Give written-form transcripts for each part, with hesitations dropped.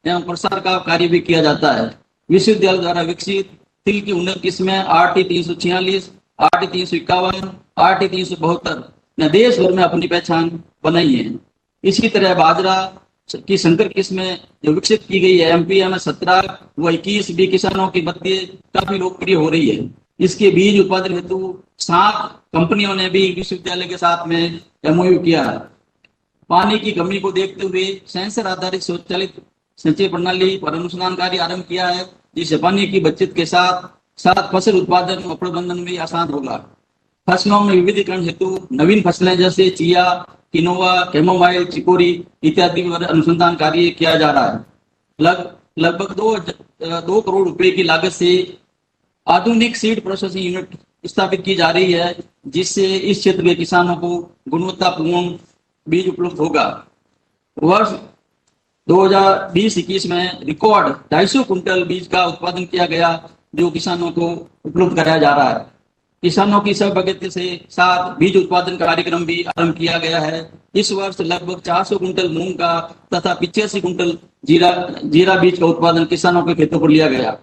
एवं प्रसार का कार्य भी किया जाता है। विश्वविद्यालय द्वारा विकसित तिल की उन्नत किस्में RT 346, RT 351, RT 372 ने देश भर में अपनी पहचान बनाई है। इसी तरह बाजरा की संकर किस्में जो विकसित की गई है MPM 17 व 21 भी किसानों के मध्य काफी लोकप्रिय हो रही है। इसके बीज उत्पादन हेतु 7 कंपनियों ने भी विश्वविद्यालय के साथ में MOU किया है। पानी की कमी को देखते हुए सेंसर आधारित स्वचालित सिंचाई प्रणाली पर अनुसंधान कार्य आरंभ किया है, जिससे पानी की बचत के साथ साथ फसल उत्पादन और प्रबंधन भी आसान होगा। फसलों में विविधीकरण हेतु नवीन फसलें जैसे चिया, किनोवा, कैमोमाइल, चिकोरी इत्यादि पर अनुसंधान कार्य किया जा रहा है। लगभग 2 करोड़ रुपए की लागत से आधुनिक सीड प्रोसेसिंग यूनिट स्थापित की जा रही है, जिससे इस क्षेत्र के किसानों को गुणवत्तापूर्ण बीज उपलब्ध होगा। वर्ष 2020-21 में रिकॉर्ड 250 कुंटल बीज का उत्पादन किया गया, जो किसानों को उपलब्ध कराया जा रहा है। किसानों की सहभागिता से साथ बीज उत्पादन कार्यक्रम भी आरंभ किया गया है। इस वर्ष लगभग 400 कुंटल मूंग का तथा 85 कुंटल जीरा बीज का उत्पादन किसानों के खेतों पर लिया गया।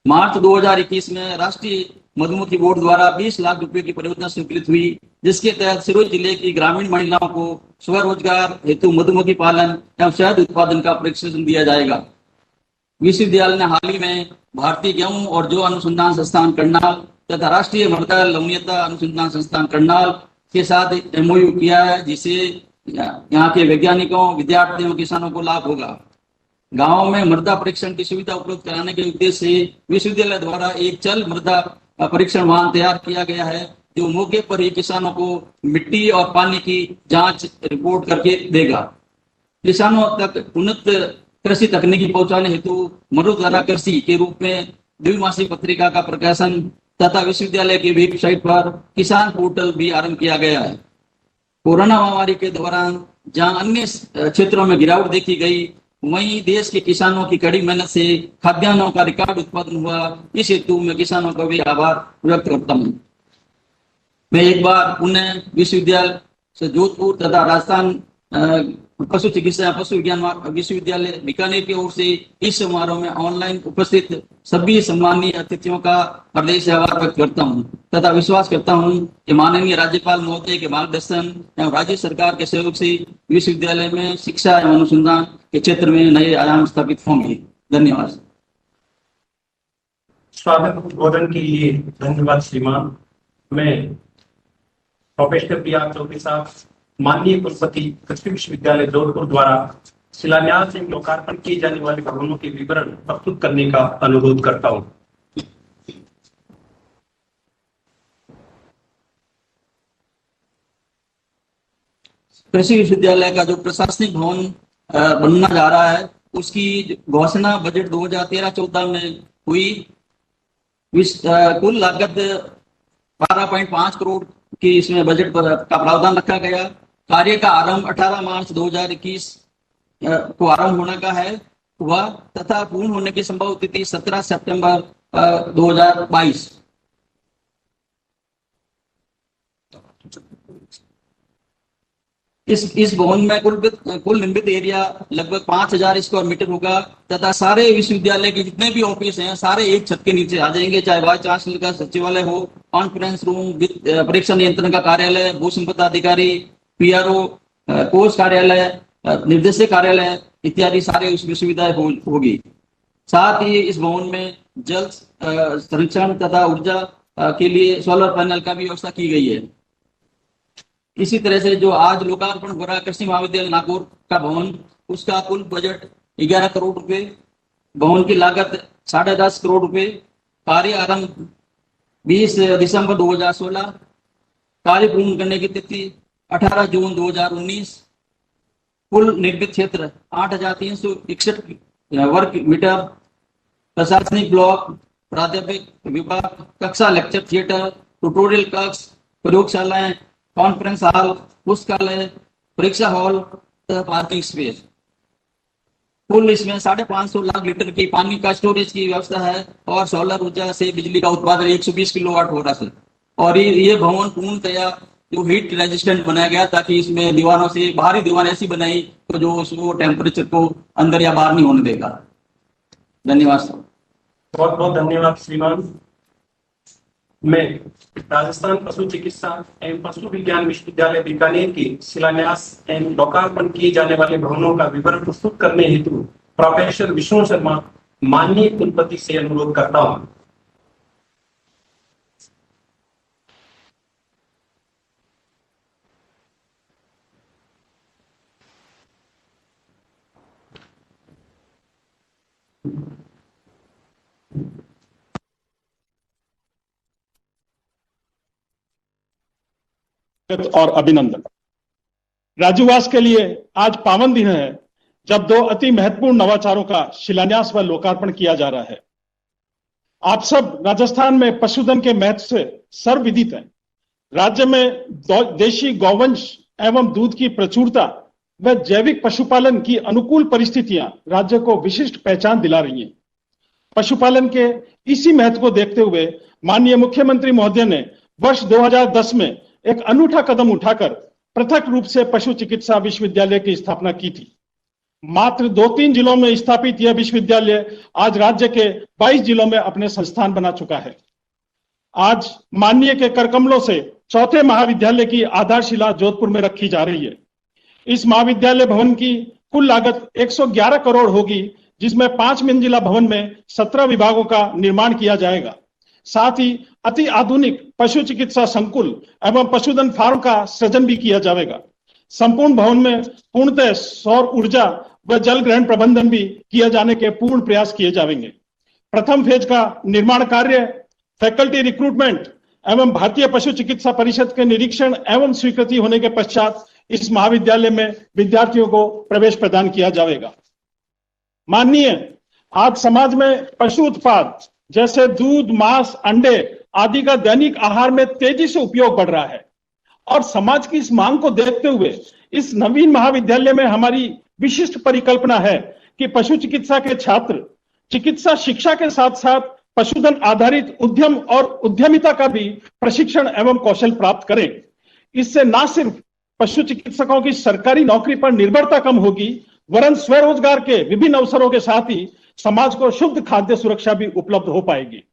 मार्च 2021 में राष्ट्रीय मधुमक्खी बोर्ड द्वारा 20 लाख रुपए की परियोजना स्वीकृत हुई, जिसके तहत सिरोही जिले की ग्रामीण महिलाओं को स्वरोजगार हेतु मधुमक्खी पालन एवं शहद उत्पादन का प्रशिक्षण दिया जाएगा। विश्वविद्यालय ने हाल ही में भारतीय गेहूं और जौ अनुसंधान संस्थान करनाल तथा राष्ट्रीय मृदा लवणीयता अनुसंधान संस्थान करनाल के साथ MOU किया है, जिससे यहाँ के वैज्ञानिकों, विद्यार्थियों, किसानों को लाभ होगा। गांवों में मृदा परीक्षण की सुविधा उपलब्ध कराने के उद्देश्य से विश्वविद्यालय द्वारा एक चल मृदा परीक्षण वाहन तैयार किया गया है, जो मौके पर ही किसानों को मिट्टी और पानी की जांच रिपोर्ट करके देगा। किसानों तक उन्नत कृषि तकनीकी पहुंचाने हेतु मरुधरा कृषि के रूप में द्विमासिक पत्रिका का प्रकाशन तथा विश्वविद्यालय की वेबसाइट पर किसान पोर्टल भी आरंभ किया गया है। कोरोना महामारी के दौरान जहां अन्य क्षेत्रों में गिरावट देखी गई, वहीं देश के किसानों की कड़ी मेहनत से खाद्यान्नों का रिकॉर्ड उत्पादन हुआ। इस हेतु मैं किसानों का भी आभार व्यक्त करता हूँ। मैं एक बार पुनः विश्वविद्यालय से जोधपुर तथा राजस्थान पशु चिकित्सा पशु विज्ञान विश्वविद्यालय बीकानेर की ओर से इस समारोह में ऑनलाइन उपस्थित सभी सम्मानीय अतिथियों का हृदय से आभार व्यक्त करता हूँ तथा विश्वास करता हूँ कि माननीय राज्यपाल महोदय के मार्गदर्शन एवं राज्य सरकार के सहयोग से विश्वविद्यालय में शिक्षा एवं अनुसंधान के क्षेत्र में नए आयाम स्थापित होंगे। धन्यवाद। स्वागत उद्बोधन के लिए धन्यवाद श्रीमान। मैं प्रोफेसर प्रिया चौधरी साहब, माननीय कुलपति कृषि विश्वविद्यालय जोधपुर द्वारा शिलान्यास एवं लोकार्पण किए जाने वाले भवनों के विवरण प्रस्तुत करने का अनुरोध करता हूं। कृषि विश्वविद्यालय का जो प्रशासनिक भवन बनना जा रहा है, उसकी घोषणा बजट 2013-14 में हुई। कुल लागत 12.5 करोड़ की इसमें बजट का प्रावधान रखा गया। कार्य का आरंभ 18 मार्च 2021 को आरंभ होने का है वह तथा पूर्ण होने की संभव तिथि 17 सितंबर 2022। इस भवन में कुल निर्मित एरिया लगभग 5000 स्क्वायर मीटर होगा तथा सारे विश्वविद्यालय के जितने भी ऑफिस हैं सारे एक छत के नीचे आ जाएंगे, चाहे वाइस चांसलर का सचिवालय हो, कॉन्फ्रेंस रूम, परीक्षा नियंत्रण का कार्यालय, भू संपदा अधिकारी, PRO, कोष कार्यालय, निर्देशक कार्यालय इत्यादि सारे उस विश्वविद्यालय होगी। साथ ही इस भवन में जल संरक्षण तथा ऊर्जा के लिए सोलर पैनल का भी व्यवस्था की गई है। इसी तरह से जो आज लोकार्पण हो रहा है कृषि महाविद्यालय नागौर का भवन, उसका कुल बजट 11 करोड़ रुपए, भवन की लागत 10.5 करोड़ रुपए। कार्य आरंभ 20 दिसंबर 2016, कार्य पूर्ण करने की तिथि 18 जून 2019। कुल निर्मित क्षेत्र 8361 वर्ग मीटर। प्रशासनिक ब्लॉक, प्राध्यापक विभाग, कक्षा, लेक्चर थिएटर, ट्यूटोरियल कक्ष, प्रयोगशालाएं, कॉन्फ्रेंस हॉल, पुस्तकालय, परीक्षा हॉल तथा पार्किंग स्पेस। कुल इसमें 550 लाख लीटर की पानी का स्टोरेज की व्यवस्था है और सोलर ऊर्जा से बिजली का उत्पादन 120 किलोवाट हो रहा है। और ये भवन पूर्णतया जो हीट रेजिस्टेंट बनाया गया ताकि इसमें दीवारों से बाहरी दीवार ऐसी बनाई को जो उसको टेम्परेचर को अंदर या बाहर नहीं होने देगा। धन्यवाद सर। बहुत बहुत धन्यवाद श्रीमान। मैं राजस्थान पशु चिकित्सा एवं पशु विज्ञान विश्वविद्यालय बीकानेर के शिलान्यास एवं लोकार्पण किए जाने वाले भवनों का विवरण प्रस्तुत करने हेतु प्रोफेसर विष्णु शर्मा माननीय कुलपति से अनुरोध करता हूं। और अभिनंदन। राज्यवास के लिए आज पावन दिन है जब दो अति महत्वपूर्ण नवाचारों का शिलान्यास व लोकार्पण किया जा रहा है। आप सब राजस्थान में पशुधन के महत्व से सर्वविदित हैं। राज्य में देशी गौवंश एवं दूध की प्रचुरता व जैविक पशुपालन की अनुकूल परिस्थितियां राज्य को विशिष्ट पहचान दिला रही हैं। पशुपालन के इसी महत्व को देखते हुए माननीय मुख्यमंत्री महोदय ने वर्ष 2010 में एक अनूठा कदम उठाकर पृथक रूप से पशु चिकित्सा विश्वविद्यालय की स्थापना की थी। मात्र 2-3 जिलों में स्थापित यह विश्वविद्यालय आज राज्य के 22 जिलों में अपने संस्थान बना चुका है। आज माननीय के करकमलों से चौथे महाविद्यालय की आधारशिला जोधपुर में रखी जा रही है। इस महाविद्यालय भवन की कुल लागत 111 करोड़ होगी, जिसमें 5 मंजिला भवन में 17 विभागों का निर्माण किया जाएगा। साथ ही अति आधुनिक पशु चिकित्सा संकुल एवं पशुधन फार्म का सृजन भी किया जाएगा। संपूर्ण भवन में पूर्णतः सौर ऊर्जा व जल ग्रहण प्रबंधन भी किया जाने के पूर्ण प्रयास किए जाएंगे। प्रथम फेज का निर्माण कार्य, फैकल्टी रिक्रूटमेंट एवं भारतीय पशु चिकित्सा परिषद के निरीक्षण एवं स्वीकृति होने के पश्चात इस महाविद्यालय में विद्यार्थियों को प्रवेश प्रदान किया जाएगा। माननीय, आज समाज में पशु उत्पाद जैसे दूध, मांस, अंडे आदि का दैनिक आहार में तेजी से उपयोग बढ़ रहा है और समाज की इस मांग को देखते हुए इस नवीन महाविद्यालय में हमारी विशिष्ट परिकल्पना है कि पशु चिकित्सा के छात्र चिकित्सा शिक्षा के साथ साथ पशुधन आधारित उद्यम और उद्यमिता का भी प्रशिक्षण एवं कौशल प्राप्त करें। इससे न सिर्फ पशु चिकित्सकों की सरकारी नौकरी पर निर्भरता कम होगी, वरन स्वरोजगार के विभिन्न अवसरों के साथ ही समाज को शुद्ध खाद्य सुरक्षा भी उपलब्ध हो पाएगी।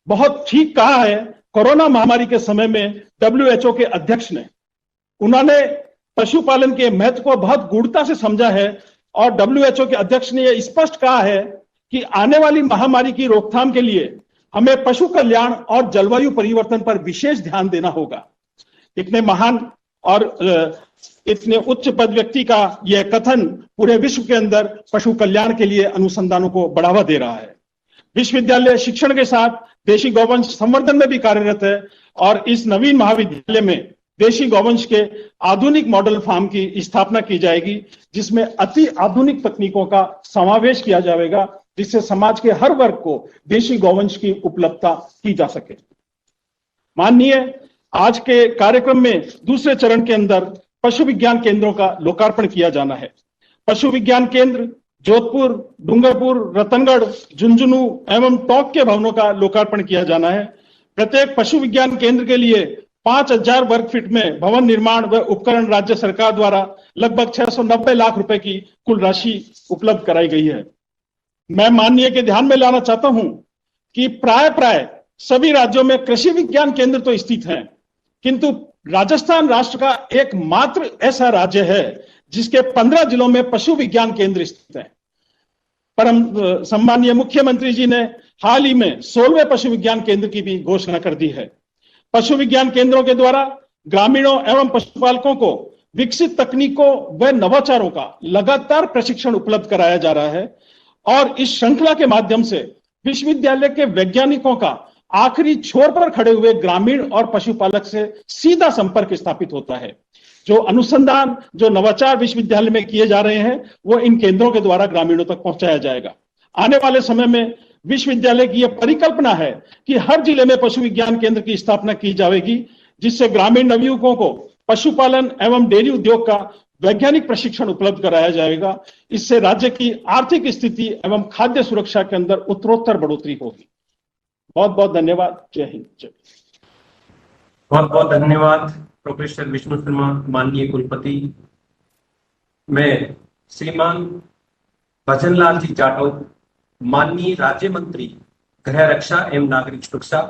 बहुत ठीक कहा है, कोरोना महामारी के समय में WHO के अध्यक्ष ने उन्होंने पशुपालन के महत्व को बहुत गूढ़ता से समझा है और WHO के अध्यक्ष ने यह स्पष्ट कहा है कि आने वाली महामारी की रोकथाम के लिए हमें पशु कल्याण और जलवायु परिवर्तन पर विशेष ध्यान देना होगा। इतने महान और इतने उच्च पद व्यक्ति का यह कथन पूरे विश्व के अंदर पशु कल्याण के लिए अनुसंधानों को बढ़ावा दे रहा है। विश्वविद्यालय शिक्षण के साथ देशी गौवंश संवर्धन में भी कार्यरत है और इस नवीन महाविद्यालय में देशी गौवंश के आधुनिक मॉडल फार्म की स्थापना की जाएगी, जिसमें अति आधुनिक तकनीकों का समावेश किया जाएगा, जिससे समाज के हर वर्ग को देशी गौवंश की उपलब्धता की जा सके। माननीय, आज के कार्यक्रम में दूसरे चरण के अंदर पशु विज्ञान केंद्रों का लोकार्पण किया जाना है। पशु विज्ञान केंद्र जोधपुर, डूंगरपुर, रतनगढ़, झुंझुनू एवं टोंक के भवनों का लोकार्पण किया जाना है। प्रत्येक पशु विज्ञान केंद्र के लिए 5000 वर्ग फीट में भवन निर्माण व उपकरण राज्य सरकार द्वारा लगभग 690 लाख रुपए की कुल राशि उपलब्ध कराई गई है। मैं माननीय के ध्यान में लाना चाहता हूं कि प्राय सभी राज्यों में कृषि विज्ञान केंद्र तो स्थित हैं, किंतु राजस्थान राष्ट्र का एकमात्र ऐसा राज्य है जिसके 15 जिलों में पशु विज्ञान केंद्र स्थित है। परम सम्मानीय मुख्यमंत्री जी ने हाल ही में 16वें पशु विज्ञान केंद्र की भी घोषणा कर दी है। पशु विज्ञान केंद्रों के द्वारा ग्रामीणों एवं पशुपालकों को विकसित तकनीकों व नवाचारों का लगातार प्रशिक्षण उपलब्ध कराया जा रहा है और इस श्रृंखला के माध्यम से विश्वविद्यालय के वैज्ञानिकों का आखिरी छोर पर खड़े हुए ग्रामीण और पशुपालक से सीधा संपर्क स्थापित होता है। जो अनुसंधान, जो नवाचार विश्वविद्यालय में किए जा रहे हैं, वो इन केंद्रों के द्वारा ग्रामीणों तक पहुंचाया जाएगा। आने वाले समय में विश्वविद्यालय की यह परिकल्पना है कि हर जिले में पशु विज्ञान केंद्र की स्थापना की जाएगी, जिससे ग्रामीण नवयुवकों को पशुपालन एवं डेयरी उद्योग का वैज्ञानिक प्रशिक्षण उपलब्ध कराया जाएगा। इससे राज्य की आर्थिक स्थिति एवं खाद्य सुरक्षा के अंदर उत्तरोत्तर बढ़ोतरी होगी। बहुत बहुत धन्यवाद। जय हिंद, जय। बहुत बहुत धन्यवाद प्रोफेसर विष्णु शर्मा, माननीय कुलपति। मैं श्रीमान भजनलाल जी जाटव, माननीय राज्य मंत्री गृह रक्षा एवं नागरिक सुरक्षा,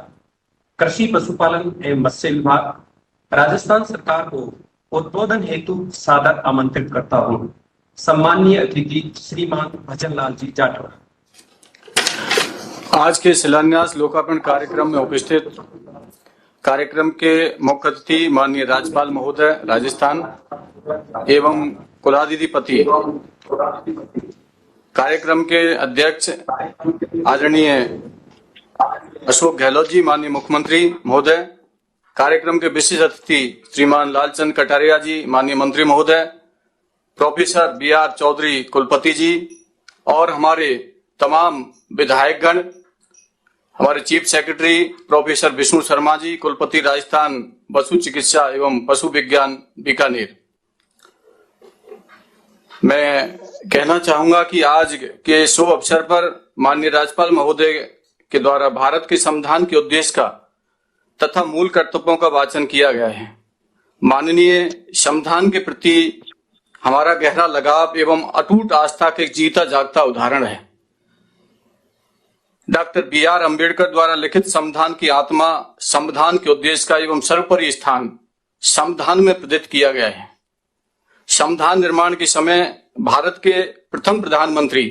कृषि पशुपालन एवं मत्स्य विभाग, राजस्थान सरकार को उद्बोधन हेतु सादर आमंत्रित करता हूं। सम्माननीय अतिथि श्रीमान भजनलाल जी जाटव। आज के शिलान्यास लोकार्पण कार्यक्रम में उपस्थित कार्यक्रम के मुख्य अतिथि माननीय राज्यपाल महोदय राजस्थान एवं कुलाधिपति, कार्यक्रम के अध्यक्ष आदरणीय अशोक गहलोत जी, माननीय मुख्यमंत्री महोदय, कार्यक्रम के विशेष अतिथि श्रीमान लालचंद कटारिया जी, माननीय मंत्री महोदय, प्रोफेसर BR चौधरी कुलपति जी और हमारे तमाम विधायकगण, हमारे chief secretary professor Vishnu Sharma ji, कुलपति राजस्थान पशु चिकित्सा एवं पशु विज्ञान बीकानेर। मैं कहना चाहूंगा कि आज के शुभ अवसर पर माननीय राज्यपाल महोदय के द्वारा भारत के संविधान के उद्देश्य का तथा मूल कर्तव्यों का वाचन किया गया है। माननीय संविधान के प्रति हमारा गहरा लगाव एवं अटूट आस्था के जीता जागता उदाहरण है। डॉक्टर BR अम्बेडकर द्वारा लिखित संविधान की आत्मा, संविधान के उद्देश्य का एवं सर्वोपरि स्थान संविधान में प्रदत्त किया गया है। संविधान निर्माण के समय भारत के प्रथम प्रधानमंत्री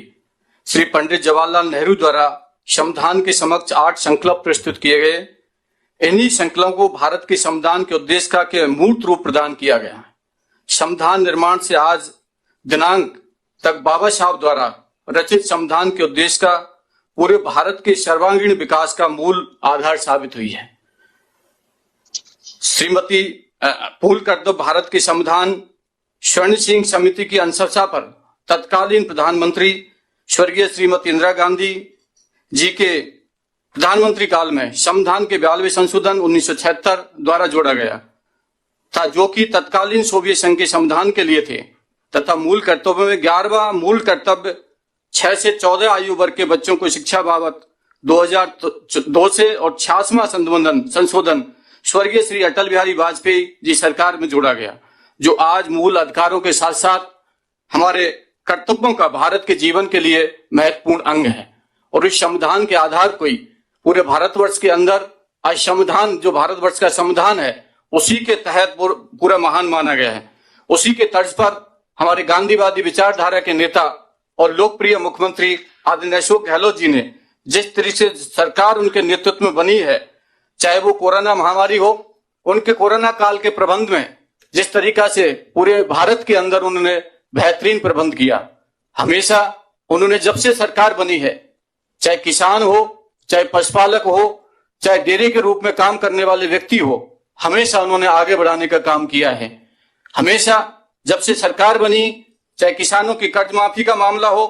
श्री पंडित जवाहरलाल नेहरू द्वारा संविधान के समक्ष 8 संकल्प प्रस्तुत किए गए। इन्हीं संकल्पों को भारत के संविधान के उद्देश्य का के मूर्त रूप प्रदान किया गया। संविधान निर्माण से आज दिनांक तक बाबा साहब द्वारा रचित संविधान के उद्देश्य का पूरे भारत के सर्वांगीण विकास का मूल आधार साबित हुई है। श्रीमती पूल कर्तव्य भारत के संविधान स्वर्ण सिंह समिति की अनुशंसा पर तत्कालीन प्रधानमंत्री स्वर्गीय श्रीमती इंदिरा गांधी जी के प्रधानमंत्री काल में संविधान के 42वें संशोधन 1976 द्वारा जोड़ा गया था, जो कि तत्कालीन सोवियत संघ के संविधान के लिए थे, तथा मूल कर्तव्य में 11वां मूल कर्तव्य 6 से 14 आयु वर्ग के बच्चों को शिक्षा बाबत 2002 से और 86वां संशोधन स्वर्गीय श्री अटल बिहारी वाजपेयी जी सरकार में जोड़ा गया, जो आज मूल अधिकारों के साथ साथ हमारे कर्तव्यों का भारत के जीवन के लिए महत्वपूर्ण अंग है। और इस संविधान के आधार को ही पूरे भारतवर्ष के अंदर आज संविधान, जो भारतवर्ष का संविधान है, उसी के तहत पूरा महान माना गया है। उसी के तर्ज पर हमारे गांधीवादी विचारधारा के नेता और लोकप्रिय मुख्यमंत्री आदरणीय अशोक गहलोत जी ने जिस तरीके से सरकार उनके नेतृत्व में बनी है, चाहे वो कोरोना महामारी हो, उनके कोरोना काल के प्रबंध में जिस तरीका से पूरे भारत के अंदर उन्होंने बेहतरीन प्रबंध किया। हमेशा उन्होंने जब से सरकार बनी है, चाहे किसान हो, चाहे पशुपालक हो, चाहे डेयरी के रूप में काम करने वाले व्यक्ति हो, हमेशा उन्होंने आगे बढ़ाने का काम किया है। हमेशा जब से सरकार बनी, चाहे किसानों की कर्ज माफी का मामला हो,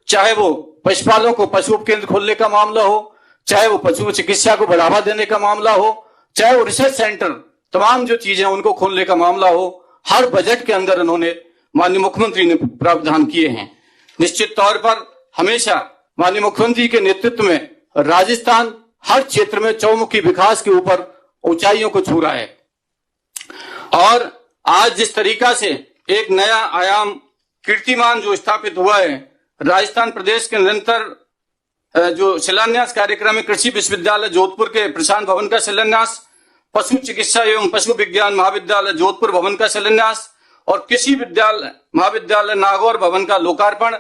चाहे वो पशुपालकों को पशु उपकेंद्र खोलने का मामला हो, चाहे वो पशु चिकित्सा को बढ़ावा देने का मामला हो, चाहे वो रिसर्च सेंटर, तमाम जो चीजें उनको खोलने का मामला हो, हर बजट के अंदर उन्होंने माननीय मुख्यमंत्री ने प्रावधान किए हैं। निश्चित तौर पर हमेशा माननीय मुख्यमंत्री के नेतृत्व में राजस्थान हर क्षेत्र में चौमुखी विकास के ऊपर ऊंचाइयों को छू रहा है। और आज जिस तरीका से एक नया आयाम कीर्तिमान जो स्थापित हुआ है, राजस्थान प्रदेश के निरंतर जो शिलान्यास कार्यक्रम है, कृषि विश्वविद्यालय जोधपुर के प्रशांत भवन का शिलान्यास, पशु चिकित्सा एवं पशु विज्ञान महाविद्यालय जोधपुर भवन का शिलान्यास और कृषि महाविद्यालय नागौर भवन का लोकार्पण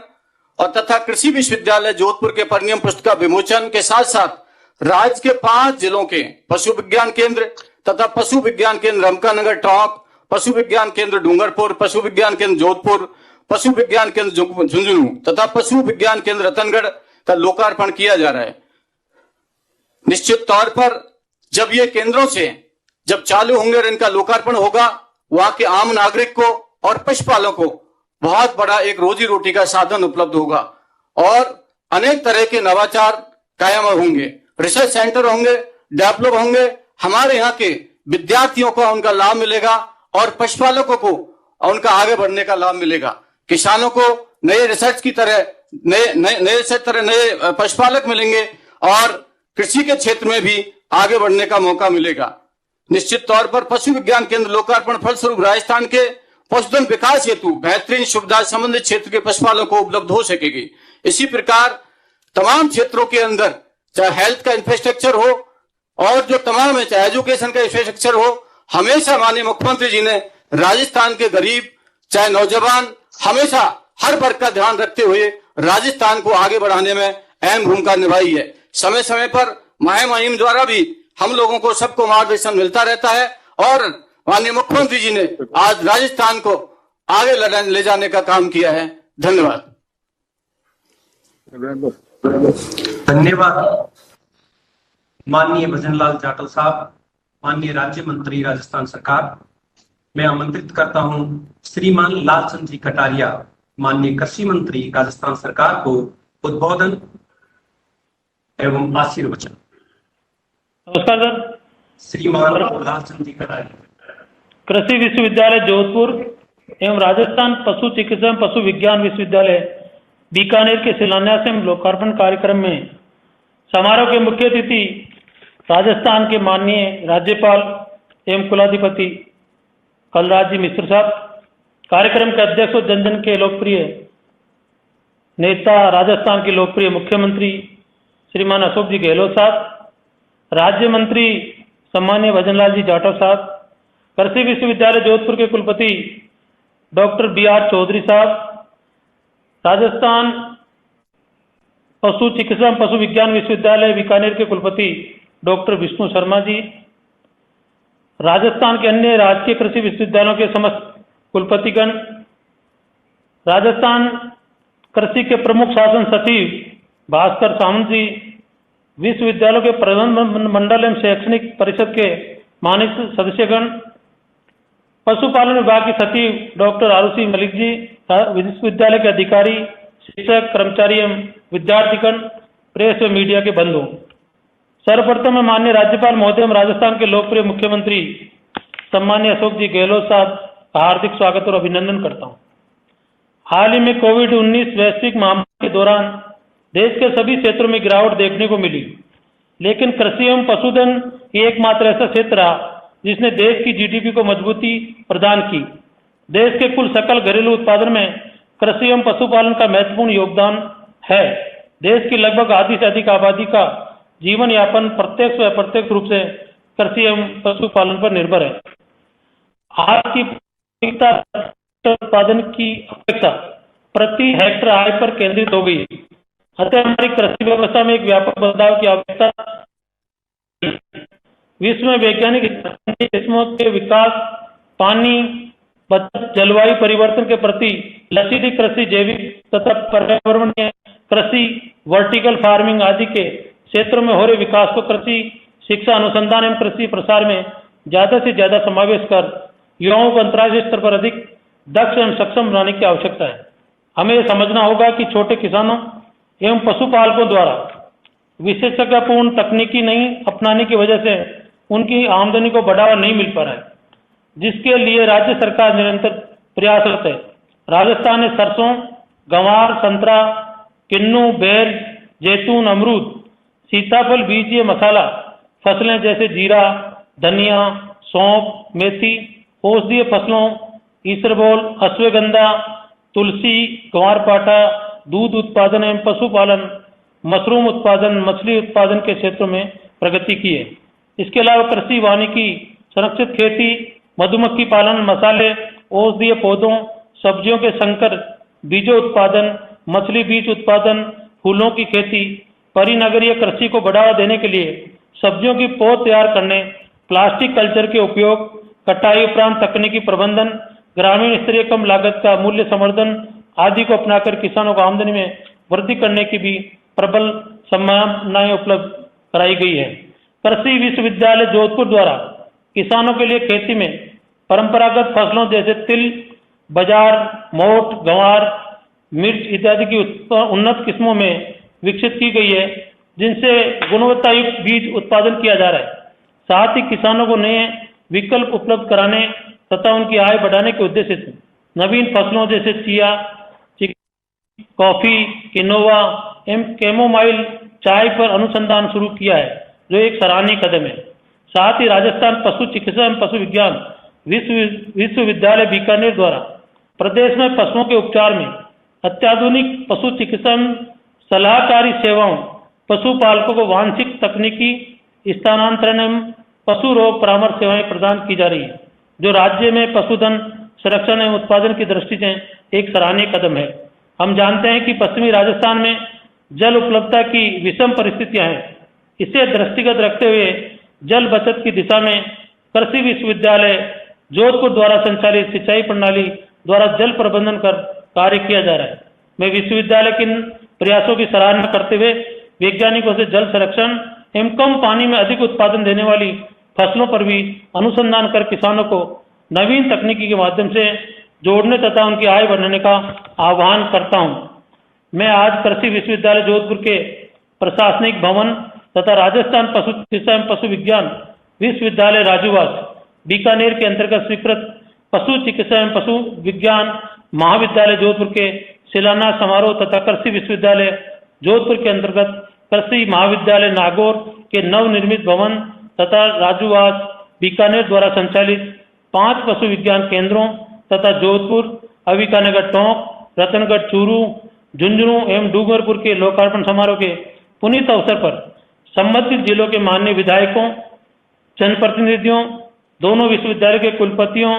और तथा कृषि विश्वविद्यालय जोधपुर के परिनियम पुस्तक का विमोचन के साथ साथ राज्य के 5 जिलों के पशु विज्ञान केंद्र तथा पशु विज्ञान केंद्र रमकानगर टोंक, पशु विज्ञान केंद्र डूंगरपुर, पशु विज्ञान केंद्र जोधपुर, पशु विज्ञान केंद्र झुंझुनू तथा पशु विज्ञान केंद्र रतनगढ़ का लोकार्पण किया जा रहा है। निश्चित तौर पर जब ये केंद्रों से जब चालू होंगे और इनका लोकार्पण होगा, वहां के आम नागरिक को और पशुपालकों को बहुत बड़ा एक रोजी रोटी का साधन उपलब्ध होगा और अनेक तरह के नवाचार कायम होंगे, रिसर्च सेंटर होंगे, डेवलप होंगे, हमारे यहाँ के विद्यार्थियों को उनका लाभ मिलेगा और पशुपालकों को उनका आगे बढ़ने का लाभ मिलेगा। किसानों को नए रिसर्च की तरह नए पशुपालक मिलेंगे और कृषि के क्षेत्र में भी आगे बढ़ने का मौका मिलेगा। निश्चित तौर पर पशु विज्ञान केंद्र लोकार्पण फलस्वरूप राजस्थान के पशुधन विकास हेतु बेहतरीन सुविधा संबंधित क्षेत्र के पशुपालकों को उपलब्ध हो सकेगी। इसी प्रकार तमाम क्षेत्रों के अंदर चाहे हेल्थ का इंफ्रास्ट्रक्चर हो और जो तमाम है चाहे एजुकेशन का इंफ्रास्ट्रक्चर हो, हमेशा माननीय मुख्यमंत्री जी ने राजस्थान के गरीब चाहे नौजवान हमेशा हर वर्ग का ध्यान रखते हुए राजस्थान को आगे बढ़ाने में अहम भूमिका निभाई है। समय समय पर मुहिम द्वारा भी हम लोगों को सबको मार्गदर्शन मिलता रहता है और माननीय मुख्यमंत्री जी ने आज राजस्थान को आगे ले जाने का काम किया है। धन्यवाद। धन्यवाद माननीय भजनलाल जाटव साहब, माननीय राज्य मंत्री राजस्थान सरकार। मैं आमंत्रित करता हूं श्रीमान लालचंद जी कटारिया, माननीय कृषि मंत्री राजस्थान सरकार को उद्बोधन एवं आशीर्वचन। नमस्कार सर। श्रीमान लालचंद जी कटारिया, कृषि विश्वविद्यालय जोधपुर एवं राजस्थान पशु चिकित्सा एवं पशु विज्ञान विश्वविद्यालय बीकानेर के शिलान्यास एवं लोकार्पण कार्यक्रम में समारोह के मुख्य अतिथि राजस्थान के माननीय राज्यपाल एवं कुलाधिपति कलराज जी मिश्र साहब, कार्यक्रम के अध्यक्ष और जन जन के लोकप्रिय नेता राजस्थान के लोकप्रिय मुख्यमंत्री श्रीमान अशोक जी गहलोत साहब, राज्य मंत्री सम्मानीय भजनलाल जी जाटव साहब, कृषि विश्वविद्यालय जोधपुर के कुलपति डॉक्टर BR चौधरी साहब, राजस्थान पशु चिकित्सा पशु विज्ञान विश्वविद्यालय बीकानेर के कुलपति डॉक्टर विष्णु शर्मा जी, राजस्थान के अन्य राजकीय कृषि विश्वविद्यालयों के समस्त कुलपतिगण, राजस्थान कृषि के प्रमुख शासन सचिव भास्कर सामंत जी, विश्वविद्यालयों के प्रबंधन मंडल एवं शैक्षणिक परिषद के माननीय सदस्यगण, पशुपालन विभाग के सचिव डॉक्टर आरुषि मलिक जी, विश्वविद्यालय के अधिकारी, शिक्षक, कर्मचारी एवं विद्यार्थीगण, प्रेस व मीडिया के बंधु। सर्वप्रथम मैं माननीय राज्यपाल महोदय एवं राजस्थान के लोकप्रिय मुख्यमंत्री सम्मानीय अशोक जी गहलोत साहब का हार्दिक स्वागत और अभिनंदन करता हूं। हाल ही में कोविड-19 वैश्विक महामारी के दौरान देश के सभी क्षेत्रों में गिरावट देखने को मिली, लेकिन कृषि एवं पशुधन एकमात्र ऐसा क्षेत्र रहा जिसने देश की GDP को मजबूती प्रदान की। देश के कुल सकल घरेलू उत्पादन में कृषि एवं पशुपालन का महत्वपूर्ण योगदान है। देश की लगभग आधी से अधिक आबादी का जीवन यापन प्रत्यक्ष व अप्रत्यक्ष रूप से कृषि एवं पशुपालन पर निर्भर है। आज की उत्पादन की अपेक्षा प्रति हेक्टेयर आय पर केंद्रित हो गई है। अतः हमारी कृषि व्यवस्था में एक व्यापक बदलाव की आवश्यकता। विश्व में वैज्ञानिक किस्मों के विकास, पानी बचत, जलवायु परिवर्तन के प्रति लचीली कृषि, जैविक तथा पर्यावरणीय कृषि, वर्टिकल फार्मिंग आदि के क्षेत्रों में हो रहे विकास को कृषि शिक्षा, अनुसंधान एवं कृषि प्रसार में ज्यादा से ज्यादा समावेश कर युवाओं को अंतर्राष्ट्रीय स्तर पर अधिक दक्ष एवं सक्षम बनाने की आवश्यकता है। हमें यह समझना होगा कि छोटे किसानों एवं पशुपालकों द्वारा विशेषज्ञपूर्ण तकनीकी नहीं अपनाने की वजह से उनकी आमदनी को बढ़ावा नहीं मिल पा रहा है, जिसके लिए राज्य सरकार निरंतर प्रयासरत है। राजस्थान ने सरसों, गंवार, संतरा, किन्नू, बेर, जैतून, अमरूद, सीताफल, बीज, मसाला फसलें जैसे जीरा, धनिया, सौंफ, मेथी, औषधीय फसलों, ईसबगोल, अश्वगंधा, तुलसी, ग्वारपाठा, दूध उत्पादन एवं पशुपालन, मशरूम उत्पादन, मछली उत्पादन के क्षेत्रों में प्रगति की है। इसके अलावा कृषि, वानिकी, संरक्षित खेती, मधुमक्खी पालन, मसाले, औषधीय पौधों, सब्जियों के संकर बीजों उत्पादन, मछली बीज उत्पादन, फूलों की खेती, परिनगरीय कृषि को बढ़ावा देने के लिए सब्जियों की पौध तैयार करने, प्लास्टिक कल्चर के उपयोग, कटाई उपरांत तकनीकी प्रबंधन, ग्रामीण स्तरीय कम लागत का मूल्य संवर्धन आदि को अपनाकर किसानों को आमदनी में वृद्धि करने की भी प्रबल संभावनाएं उपलब्ध कराई गई है। कृषि विश्वविद्यालय जोधपुर द्वारा किसानों के लिए खेती में परंपरागत फसलों जैसे तिल, बाजार, मोठ, गंवार, मिर्च इत्यादि की उन्नत किस्मों में विकसित की गई है, जिनसे गुणवत्ता युक्त बीज उत्पादन किया जा रहा है। साथ ही किसानों को नए विकल्प उपलब्ध कराने तथा उनकी आय बढ़ाने के उद्देश्य से नवीन फसलों जैसे चिया, कॉफी, किनोवा एवं कैमोमाइल चाय पर अनुसंधान शुरू किया है, जो एक सराहनीय कदम है। साथ ही राजस्थान पशु चिकित्सा एवं पशु विज्ञान विश्वविद्यालय बीकानेर द्वारा प्रदेश में पशुओं के उपचार में अत्याधुनिक पशु चिकित्सा सलाहकारी सेवाओं, पशुपालकों को वांछित तकनीकी स्थानांतरण एवं पशु रोग परामर्श सेवाएं प्रदान की जा रही है, जो राज्य में पशुधन संरक्षण एवं उत्पादन की दृष्टि से एक सराहनीय कदम है। हम जानते हैं कि पश्चिमी राजस्थान में जल उपलब्धता की विषम परिस्थितियां हैं। इसे दृष्टिगत रखते हुए जल बचत की दिशा में कृषि विश्वविद्यालय जोधपुर द्वारा संचालित सिंचाई प्रणाली द्वारा जल प्रबंधन कर कार्य किया जा रहा है। मैं विश्वविद्यालय के इन प्रयासों की सराहना करते हुए वैज्ञानिकों से जल संरक्षण एवं कम पानी में अधिक उत्पादन देने वाली फसलों पर भी अनुसंधान कर किसानों को नवीन तकनीकी के माध्यम से जोड़ने तथा उनकी आय बढ़ाने का आह्वान करता हूं। मैं आज कृषि विश्वविद्यालय जोधपुर के प्रशासनिक भवन तथा राजस्थान पशु चिकित्सा एवं पशु विज्ञान विश्वविद्यालय राजूवास बीकानेर के अंतर्गत स्वीकृत पशु चिकित्सा एवं पशु विज्ञान महाविद्यालय जोधपुर के शिलान्यास समारोह तथा कृषि विश्वविद्यालय जोधपुर के अंतर्गत कृषि महाविद्यालय नागौर के नवनिर्मित भवन तथा राजूवास बीकानेर द्वारा संचालित 5 पशु विज्ञान केंद्रों तथा जोधपुर, अविकानगर टोंक, रतनगढ़ चूरू, झुंझुनू एवं डूंगरपुर के लोकार्पण समारोह के पुनीत अवसर पर संबंधित जिलों के माननीय विधायकों, जनप्रतिनिधियों, दोनों विश्वविद्यालय के कुलपतियों,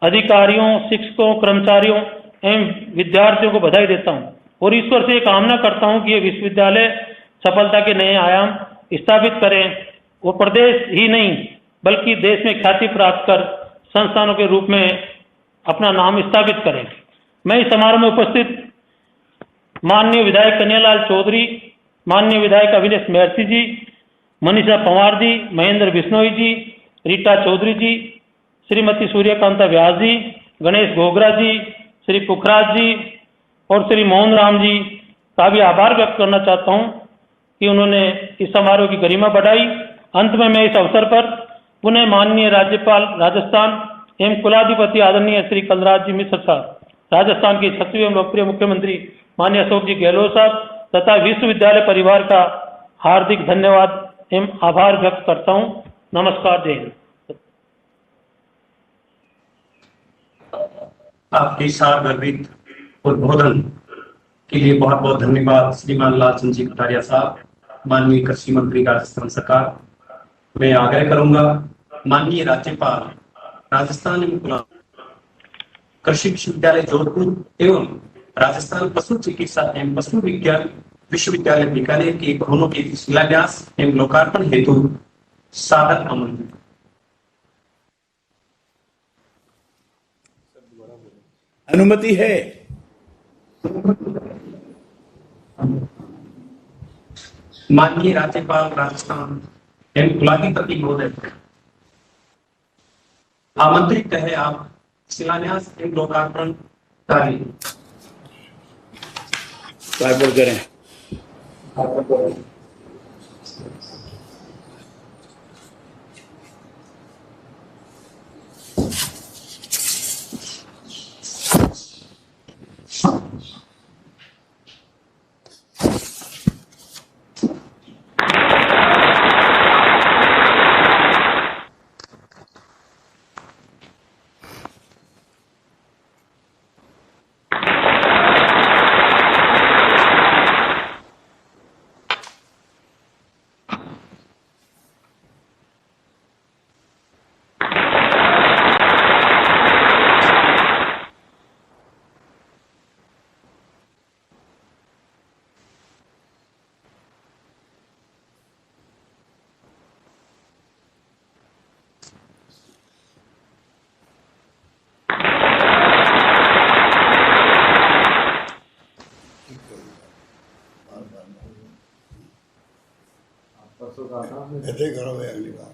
अधिकारियों, शिक्षकों, कर्मचारियों एवं विद्यार्थियों को बधाई देता हूं और ईश्वर से कामना करता हूं कि ये विश्वविद्यालय सफलता के नए आयाम स्थापित करें वो प्रदेश ही नहीं बल्कि देश में ख्याति प्राप्त कर संस्थानों के रूप में अपना नाम स्थापित करें। मैं इस समारोह में उपस्थित माननीय विधायक कन्हैयालाल चौधरी, माननीय विधायक अविनेश महर्षि जी, मनीषा पंवार जी, महेंद्र बिश्नोई जी, रीटा चौधरी जी, श्रीमती सूर्यकांता व्यास जी, गणेश गोगरा जी, श्री पुखराज जी और श्री मोहन राम जी का भी आभार व्यक्त करना चाहता हूं कि उन्होंने इस समारोह की गरिमा बढ़ाई। अंत में मैं इस अवसर पर पुनः माननीय राज्यपाल राजस्थान एवं कुलाधिपति आदरणीय श्री कलराज जी मिश्र साहब, राजस्थान के यशस्वी एवं लोकप्रिय मुख्यमंत्री माननीय अशोक जी गहलोत साहब तथा विश्वविद्यालय परिवार का हार्दिक धन्यवाद एवं आभार व्यक्त करता हूं। नमस्कार, जय हिंद। आपके सार गर्भित उद्बोधन के लिए बहुत बहुत धन्यवाद श्रीमान लालचंद जी कटारिया साहब, माननीय कृषि मंत्री राजस्थान सरकार। मैं आग्रह करूंगा माननीय राज्यपाल राजस्थान एवं कृषि विश्वविद्यालय जोधपुर एवं राजस्थान पशु चिकित्सा एवं पशु विज्ञान विश्वविद्यालय बीकानेर के भवनों के शिलान्यास एवं लोकार्पण हेतु सादर आमंत्रित। अनुमति है। माननीय राज्यपाल राजस्थान एवं कुलाधिपति महोदय आमंत्रित है आप शिलान्यास एवं लोकार्पण कार्य करें। ऐसे करोगे अगली बार।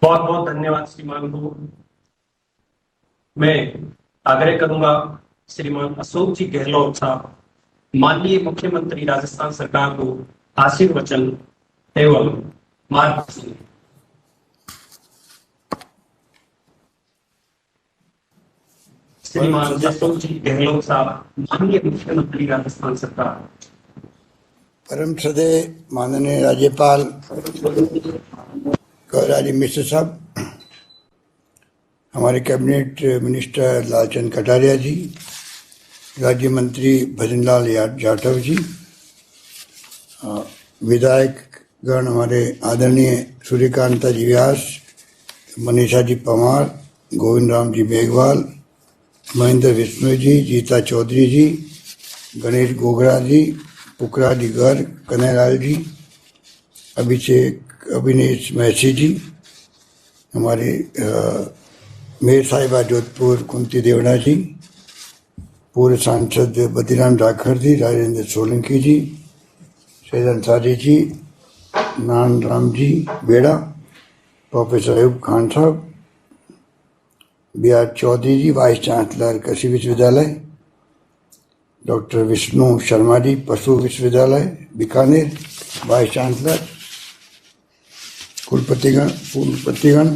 बहुत बहुत धन्यवाद श्रीमान को। मैं आग्रह करूंगा श्रीमान अशोक जी गहलोत साहब, माननीय मुख्यमंत्री राजस्थान सरकार को आशीर्वचन एवं मार्गदर्शन। श्रीमान अशोक जी गहलोत साहब, माननीय मुख्यमंत्री राजस्थान सरकार। परम श्रद्धेय माननीय राज्यपाल गौराजी मिश्र साहब, हमारे कैबिनेट मिनिस्टर लालचंद कटारिया जी, राज्य मंत्री भजनलाल जाटव जी, विधायक गण हमारे आदरणीय सूर्यकांता जी व्यास, मनीषा जी पवार, गोविंद राम जी मेघवाल, महेंद्र विष्णु जी, जीता चौधरी जी, गणेश गोगरा जी, पुकरा जी गर्ग, कन्हैयालाल जी, अभिनेश मैसी जी, हमारे मेयर साहिबा जोधपुर कुंती देवड़ा जी, पूर्व सांसद बद्रीराम राखड़ जी, राजेंद्र सोलंकी जी, सैयद अंसारी जी, नान राम जी बेड़ा, प्रोफेसर अयूब खान साहब, B R Chaudhary ji, vice chancellor कृषि विश्वविद्यालय, डॉक्टर विष्णु शर्मा जी, पशु विश्वविद्यालय बीकानेर, वाइस चांसलर, कुलपतिगण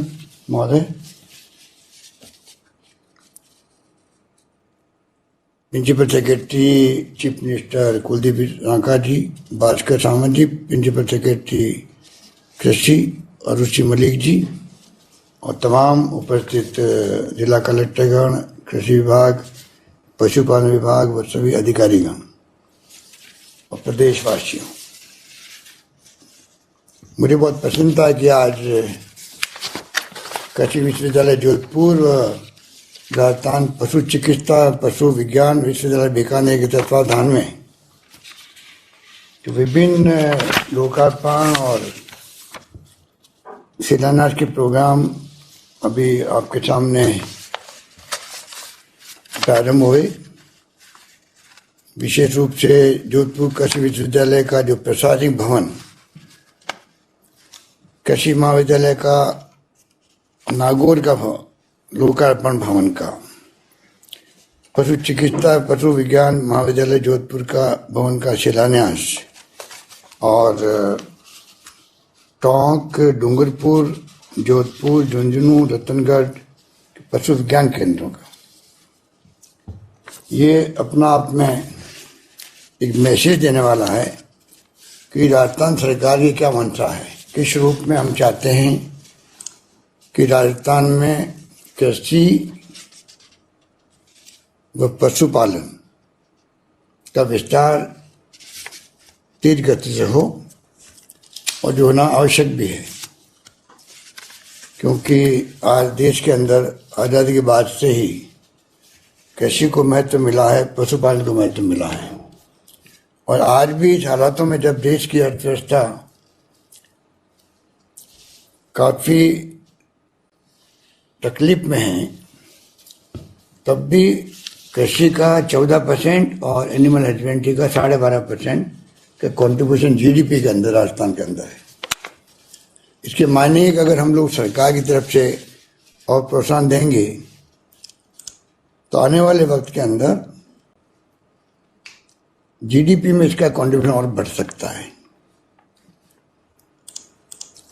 महोदय, principal secretary chief minister Kuldeep Ranka ji, Bhaskar Sawant ji, principal secretary कृषि अरुचि मलिक जी, और तमाम उपस्थित जिला कलेक्टरगण, कृषि विभाग, पशुपालन विभाग व सभी अधिकारीगण और प्रदेशवासियों, मुझे बहुत प्रसन्नता है कि आज कृषि विश्वविद्यालय जोधपुर व राजस्थान पशु चिकित्सा पशु विज्ञान विश्वविद्यालय बीकानेर के तत्वाधान में जो विभिन्न लोकार्पण और शिलान्यास के प्रोग्राम अभी आपके सामने प्रारंभ हुए। विशेष रूप से जोधपुर कृषि विश्वविद्यालय का जो प्रशासनिक भवन, कृषि महाविद्यालय का नागौर का लोकार्पण भवन का, पशु चिकित्सा पशु विज्ञान महाविद्यालय जोधपुर का भवन का शिलान्यास और टोंक, डूंगरपुर, जोधपुर, झुंझुनू, रतनगढ़ पशु विज्ञान केंद्रों का, ये अपना आप में एक मैसेज देने वाला है कि राजस्थान सरकार की क्या मंशा है, किस रूप में हम चाहते हैं कि राजस्थान में कृषि व पशुपालन का विस्तार तेज गति से हो और जो होना आवश्यक भी है, क्योंकि आज देश के अंदर आज़ादी के बाद से ही कृषि को महत्व मिला है, पशुपालन को महत्व मिला है। और आज भी इस हालातों में जब देश की अर्थव्यवस्था काफ़ी तकलीफ में है, तब भी कृषि का 14% और एनिमल हस्बेंड्री का 12.5% का कंट्रीब्यूशन जीडीपी के अंदर राजस्थान के अंदर है। इसके मायने कि अगर हम लोग सरकार की तरफ से और प्रोत्साहन देंगे तो आने वाले वक्त के अंदर जीडीपी में इसका कंट्रीब्यूशन और बढ़ सकता है।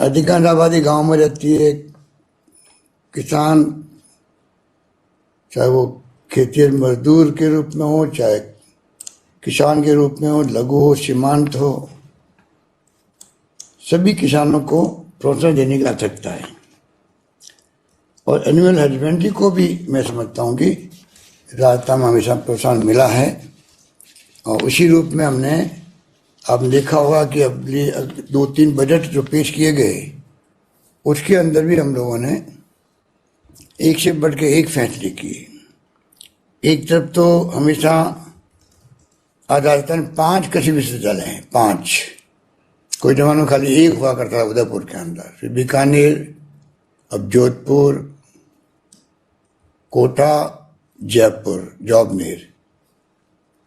अधिकांश आबादी गांव में रहती है, किसान चाहे वो खेतिहर मजदूर के रूप में हो, चाहे किसान के रूप में हो, लघु हो, सीमांत हो, सभी किसानों को प्रोत्साहन देने की आवश्यकता है। और एनिमल हस्बेंड्री को भी मैं समझता हूँ कि राजस्थान में हमेशा प्रोत्साहन मिला है और उसी रूप में हमने आपने देखा होगा कि अगली 2-3 बजट जो पेश किए गए उसके अंदर भी हम लोगों ने एक से बढ़ के एक फैसले किए। एक तरफ तो हमेशा आज राजस्थान 5 कृषि विश्वविद्यालय हैं, 5। कोई जमाने में खाली एक हुआ करता था उदयपुर के अंदर, फिर बीकानेर, अब जोधपुर, कोटा, जयपुर, जौबनेर।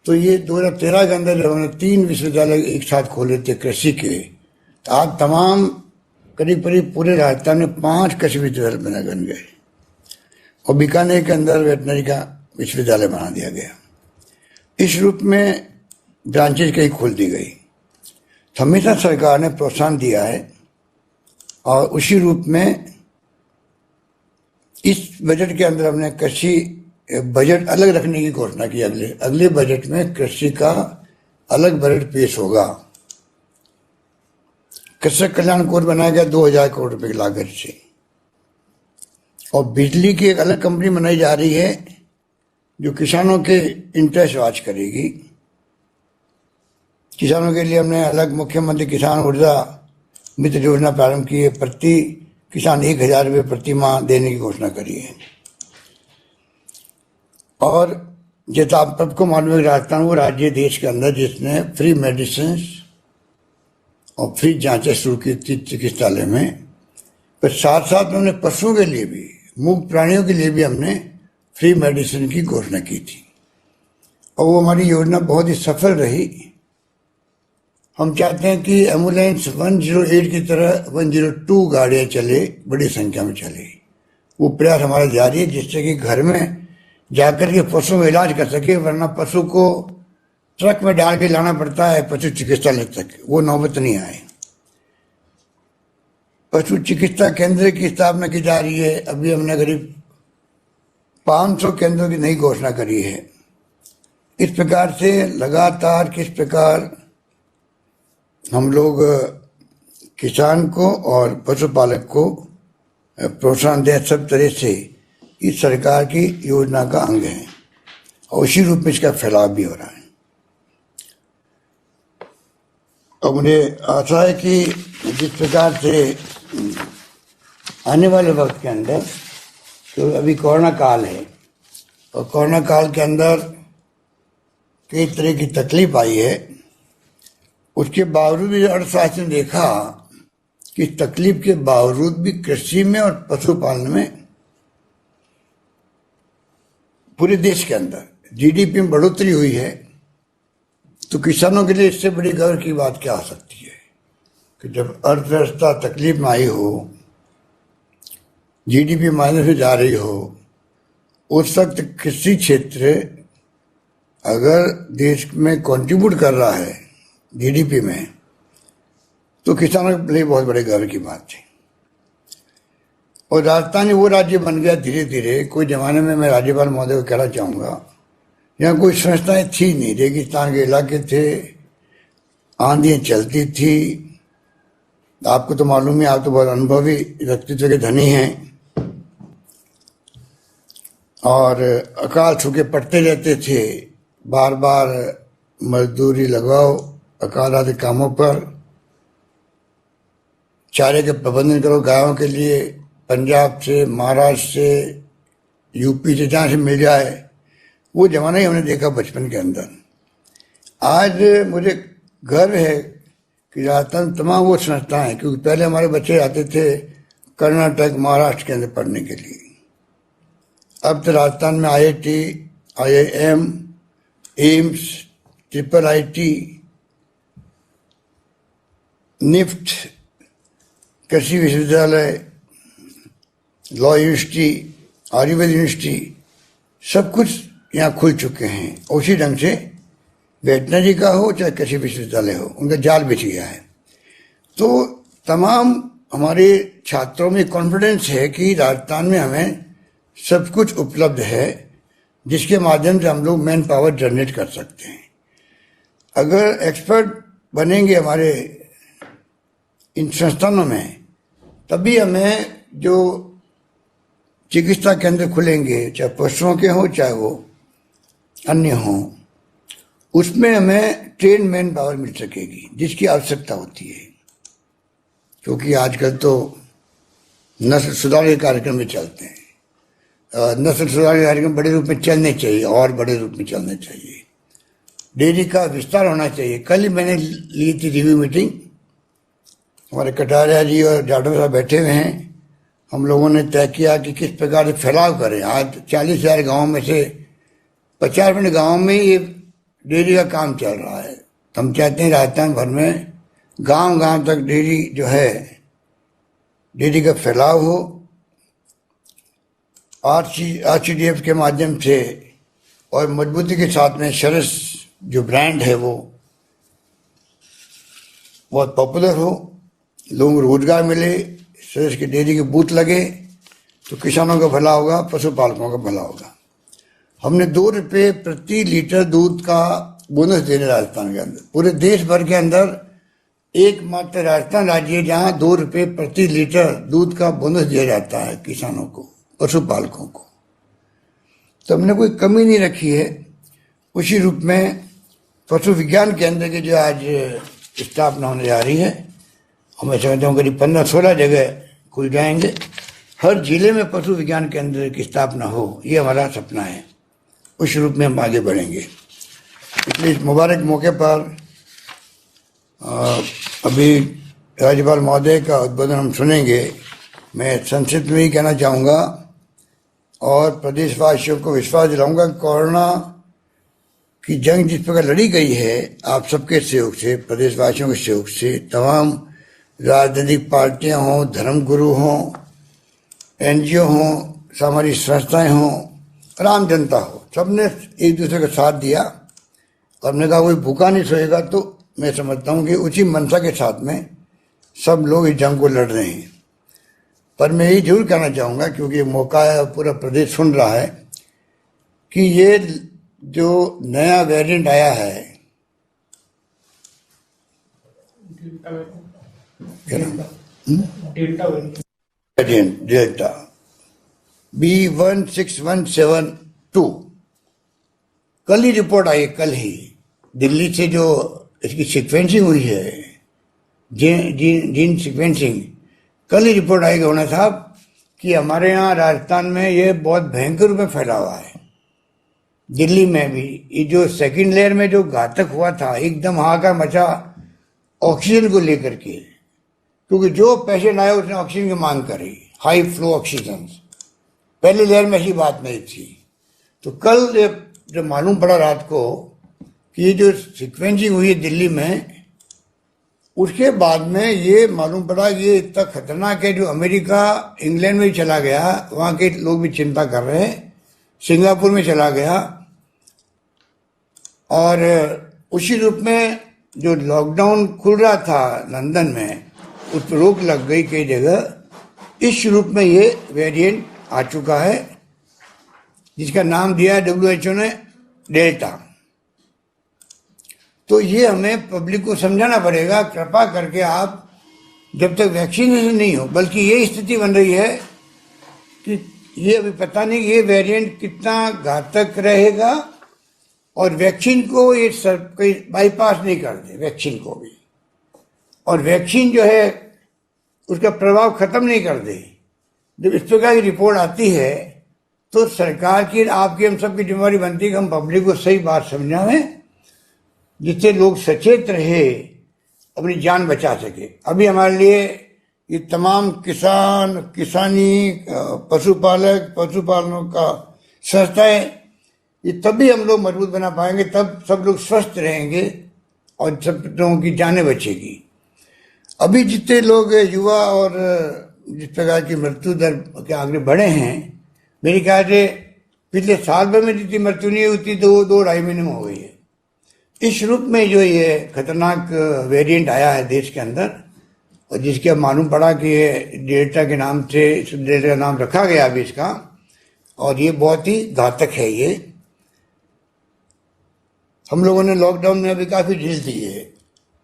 तो ये 2013 के अंदर जब हमने 3 विश्वविद्यालय एक साथ खोले थे कृषि के, तो आज तमाम करीब करीब पूरे राजस्थान में 5 कृषि विश्वविद्यालय बन गए और बीकानेर के अंदर वेटनरी का विश्वविद्यालय बना दिया गया। इस रूप में ब्रांचेज कहीं खोल दी गई। हमेशा सरकार ने प्रोत्साहन दिया है और उसी रूप में इस बजट के अंदर हमने कृषि बजट अलग रखने की घोषणा की। अगले बजट में कृषि का अलग बजट पेश होगा। कृषक कल्याण कोष बनाया गया 2000 करोड़ रुपए की लागत से और बिजली की एक अलग कंपनी बनाई जा रही है जो किसानों के इंटरेस्ट वॉच करेगी। किसानों के लिए हमने अलग मुख्यमंत्री किसान ऊर्जा मित्र योजना प्रारंभ की है। प्रति किसान 1000 रुपये प्रति माह देने की घोषणा करी है। और जैसा आप सबको मालूम है, राजस्थान वो राज्य देश के अंदर जिसने फ्री मेडिसिन और फ्री जांचें शुरू की थी चिकित्सालय में, पर साथ साथ उन्होंने पशुओं के लिए भी, मूक प्राणियों के लिए भी हमने फ्री मेडिसिन की घोषणा की थी और वो हमारी योजना बहुत ही सफल रही। हम चाहते हैं कि एम्बुलेंस 108 की तरह 102 गाड़ियां चले, बड़ी संख्या में चले। वो प्रयास हमारा जारी है जिससे कि घर में जाकर के पशुओं का इलाज कर सके, वरना पशु को ट्रक में डाल के लाना पड़ता है पशु चिकित्सालय तक, वो नौबत नहीं आए। पशु चिकित्सा केंद्र की स्थापना की जा रही है। अभी हमने करीब 500 केंद्रों की नई घोषणा करी है। इस प्रकार से लगातार किस प्रकार हम लोग किसान को और पशुपालक को प्रोत्साहन दें, सब तरह से इस सरकार की योजना का अंग है और उसी रूप में इसका फैलाव भी हो रहा है। और मुझे आशा है कि जिस प्रकार से आने वाले वक्त के अंदर, तो अभी कोरोना काल है और कोरोना काल के अंदर कई तरह की तकलीफ आई है, उसके बावजूद भी अर्थशास्त्री ने देखा कि तकलीफ के बावजूद भी कृषि में और पशुपालन में पूरे देश के अंदर जीडीपी में बढ़ोतरी हुई है। तो किसानों के लिए इससे बड़ी गर्व की बात क्या हो सकती है कि जब अर्थव्यवस्था तकलीफ में आई हो, जीडीपी माइनस में जा रही हो, उस वक्त कृषि क्षेत्र अगर देश में कंट्रीब्यूट कर रहा है जीडीपी में, तो किसानों के लिए बहुत बड़े गर्व की बात थी। और राजस्थान वो राज्य बन गया धीरे धीरे। कोई जमाने में मैं राज्यपाल महोदय को कहना चाहूँगा, यहाँ कोई संस्थाएं थी नहीं, रेगिस्तान के इलाके थे, आंधियाँ चलती थी। आपको तो मालूम है, आप तो बहुत अनुभवी व्यक्तित्व के धनी हैं और अकाल सूखे पड़ते रहते थे। बार बार मजदूरी लगाओ अकाल आदि कामों पर, चारे के प्रबंधन करो गायों के लिए, पंजाब से, महाराष्ट्र से, यूपी से, जहाँ से मिल जाए, वो जमाना ही हमने देखा बचपन के अंदर। आज मुझे गर्व है कि राजस्थान तमाम वो संस्थाएं, क्योंकि पहले हमारे बच्चे आते थे कर्नाटक, महाराष्ट्र के अंदर पढ़ने के लिए। अब तो राजस्थान में IIT, IIM, AIIMS, IIIT, NIFT, कृषि विश्वविद्यालय, लॉ यूनिवर्सिटी, आयुर्वेद यूनिवर्सिटी, सब कुछ यहाँ खुल चुके हैं। उसी ढंग से वेटनरी का हो चाहे कृषि विश्वविद्यालय हो, उनका जाल बिछ गया है। तो तमाम हमारे छात्रों में कॉन्फिडेंस है कि राजस्थान में हमें सब कुछ उपलब्ध है जिसके माध्यम से हम लोग मैन पावर जनरेट कर सकते हैं। अगर एक्सपर्ट बनेंगे हमारे इन संस्थानों में, तभी हमें जो चिकित्सा केंद्र खुलेंगे, चाहे पशुओं के हों चाहे वो अन्य हों, उसमें हमें ट्रेन मैन पावर मिल सकेगी जिसकी आवश्यकता होती है। क्योंकि आजकल तो नस्ल सुधार के कार्यक्रम में चलते हैं। नस्ल सुधार के कार्यक्रम बड़े रूप में चलने चाहिए और बड़े रूप में चलने चाहिए। डेयरी का विस्तार होना चाहिए। कल ही मैंने ली थी रिव्यू मीटिंग, हमारे कटारिया जी और जाटव साहब बैठे हुए हैं। हम लोगों ने तय किया कि किस प्रकार से फैलाव करें। आज 40,000 गाँव में से 50% गाँव में ये डेयरी का काम चल रहा है। हम चाहते हैं राजस्थान भर में गांव-गांव तक डेयरी जो है डेयरी का फैलाव हो, आरसीडीएफ के माध्यम से और मजबूती के साथ में सरस जो ब्रांड है वो बहुत पॉपुलर हो, लोगों को रोजगार मिले, सरस की डेयरी के बूथ लगे तो किसानों का भला होगा, पशुपालकों का भला होगा। हमने 2 रुपये प्रति लीटर दूध का बोनस दे रहे राजस्थान के अंदर। पूरे देश भर के अंदर एकमात्र राजस्थान राज्य है जहां 2 रुपये प्रति लीटर दूध का बोनस दिया जाता है किसानों को, पशुपालकों को। तो हमने कोई कमी नहीं रखी है। उसी रूप में पशु विज्ञान केंद्र की जो आज स्थापना होने जा रही है, मैं समझता हूँ करीब 15-16 जगह खुल जाएंगे। हर जिले में पशु विज्ञान केंद्र की स्थापना हो, ये हमारा सपना है। उस रूप में हम आगे बढ़ेंगे। इसलिए इस मुबारक मौके पर अभी राज्यपाल महोदय का उद्बोधन हम सुनेंगे। मैं संक्षिप्त में ही कहना चाहूँगा और प्रदेशवासियों को विश्वास दिलाऊंगा, कोरोना की जंग जिस प्रकार लड़ी गई है आप सबके सहयोग से, प्रदेशवासियों के सहयोग से, तमाम राजनीतिक पार्टियां हों, धर्मगुरु हों, एनजीओ हों, सामाजिक संस्थाएं हों और आम जनता हो, सबने एक दूसरे का साथ दिया। और हमने कहा कोई भूखा नहीं सोएगा, तो मैं समझता हूँ कि उसी मंशा के साथ में सब लोग इस जंग को लड़ रहे हैं। पर मैं ये जरूर कहना चाहूँगा, क्योंकि मौका है, पूरा प्रदेश सुन रहा है, कि ये जो नया वेरिएंट आया है, डेल्टा B16172, कल ही रिपोर्ट आई, कल ही दिल्ली से जो इसकी सीक्वेंसिंग हुई है, जीन सीक्वेंसिंग, कल ही रिपोर्ट आई गवर्नर साहब कि हमारे यहाँ राजस्थान में ये बहुत भयंकर रूप में फैला हुआ है। दिल्ली में भी ये जो सेकंड लेयर में जो घातक हुआ था, एकदम हाहाकार मचा ऑक्सीजन को लेकर के, क्योंकि जो पेशेंट आया उसने ऑक्सीजन की मांग करी, हाई फ्लो ऑक्सीजन। पहले लेयर में ऐसी बात नहीं थी। तो कल जब मालूम पड़ा रात को कि ये जो सीक्वेंसिंग हुई है दिल्ली में, उसके बाद में ये मालूम पड़ा कि ये इतना खतरनाक है, जो अमेरिका इंग्लैंड में भी चला गया, वहाँ के लोग भी चिंता कर रहे हैं, सिंगापुर में चला गया। और उसी रूप में जो लॉकडाउन खुल रहा था लंदन में, उस पर रोक लग गई कई जगह। इस रूप में ये वेरिएंट आ चुका है, जिसका नाम दिया है WHO ने डेल्टा। तो ये हमें पब्लिक को समझाना पड़ेगा, कृपा करके आप जब तक वैक्सीनेशन नहीं हो, बल्कि ये स्थिति बन रही है कि ये अभी पता नहीं ये वेरिएंट कितना घातक रहेगा, और वैक्सीन को ये सब कोई बाईपास नहीं कर दे, वैक्सीन को भी, और वैक्सीन जो है उसका प्रभाव खत्म नहीं कर दे। जब इस प्रकार की रिपोर्ट आती है तो सरकार की, आपकी, हम सबकी जिम्मेदारी बनती है कि हम पब्लिक को सही बात समझाएं, जिससे लोग सचेत रहे, अपनी जान बचा सके। अभी हमारे लिए ये तमाम किसान, किसानी, पशुपालक, पशुपालनों का संस्थाएं, ये तभी हम लोग मजबूत बना पाएंगे, तब सब लोग स्वस्थ रहेंगे और सब लोगों की जानें बचेगी। अभी जितने लोग युवा और जिस प्रकार की मृत्यु दर के आगे बढ़े हैं, मेरे ख्याल से पिछले साल भर में जितनी मृत्यु नहीं हुई उतनी 2-2.5 महीने में हो गई है। इस रूप में जो ये खतरनाक वेरिएंट आया है देश के अंदर, और जिसके अब मालूम पड़ा कि ये डेल्टा के नाम से, डेल्टा का नाम रखा गया अभी इसका, और ये बहुत ही घातक है। ये हम लोगों ने लॉकडाउन में अभी काफ़ी ढील दी है।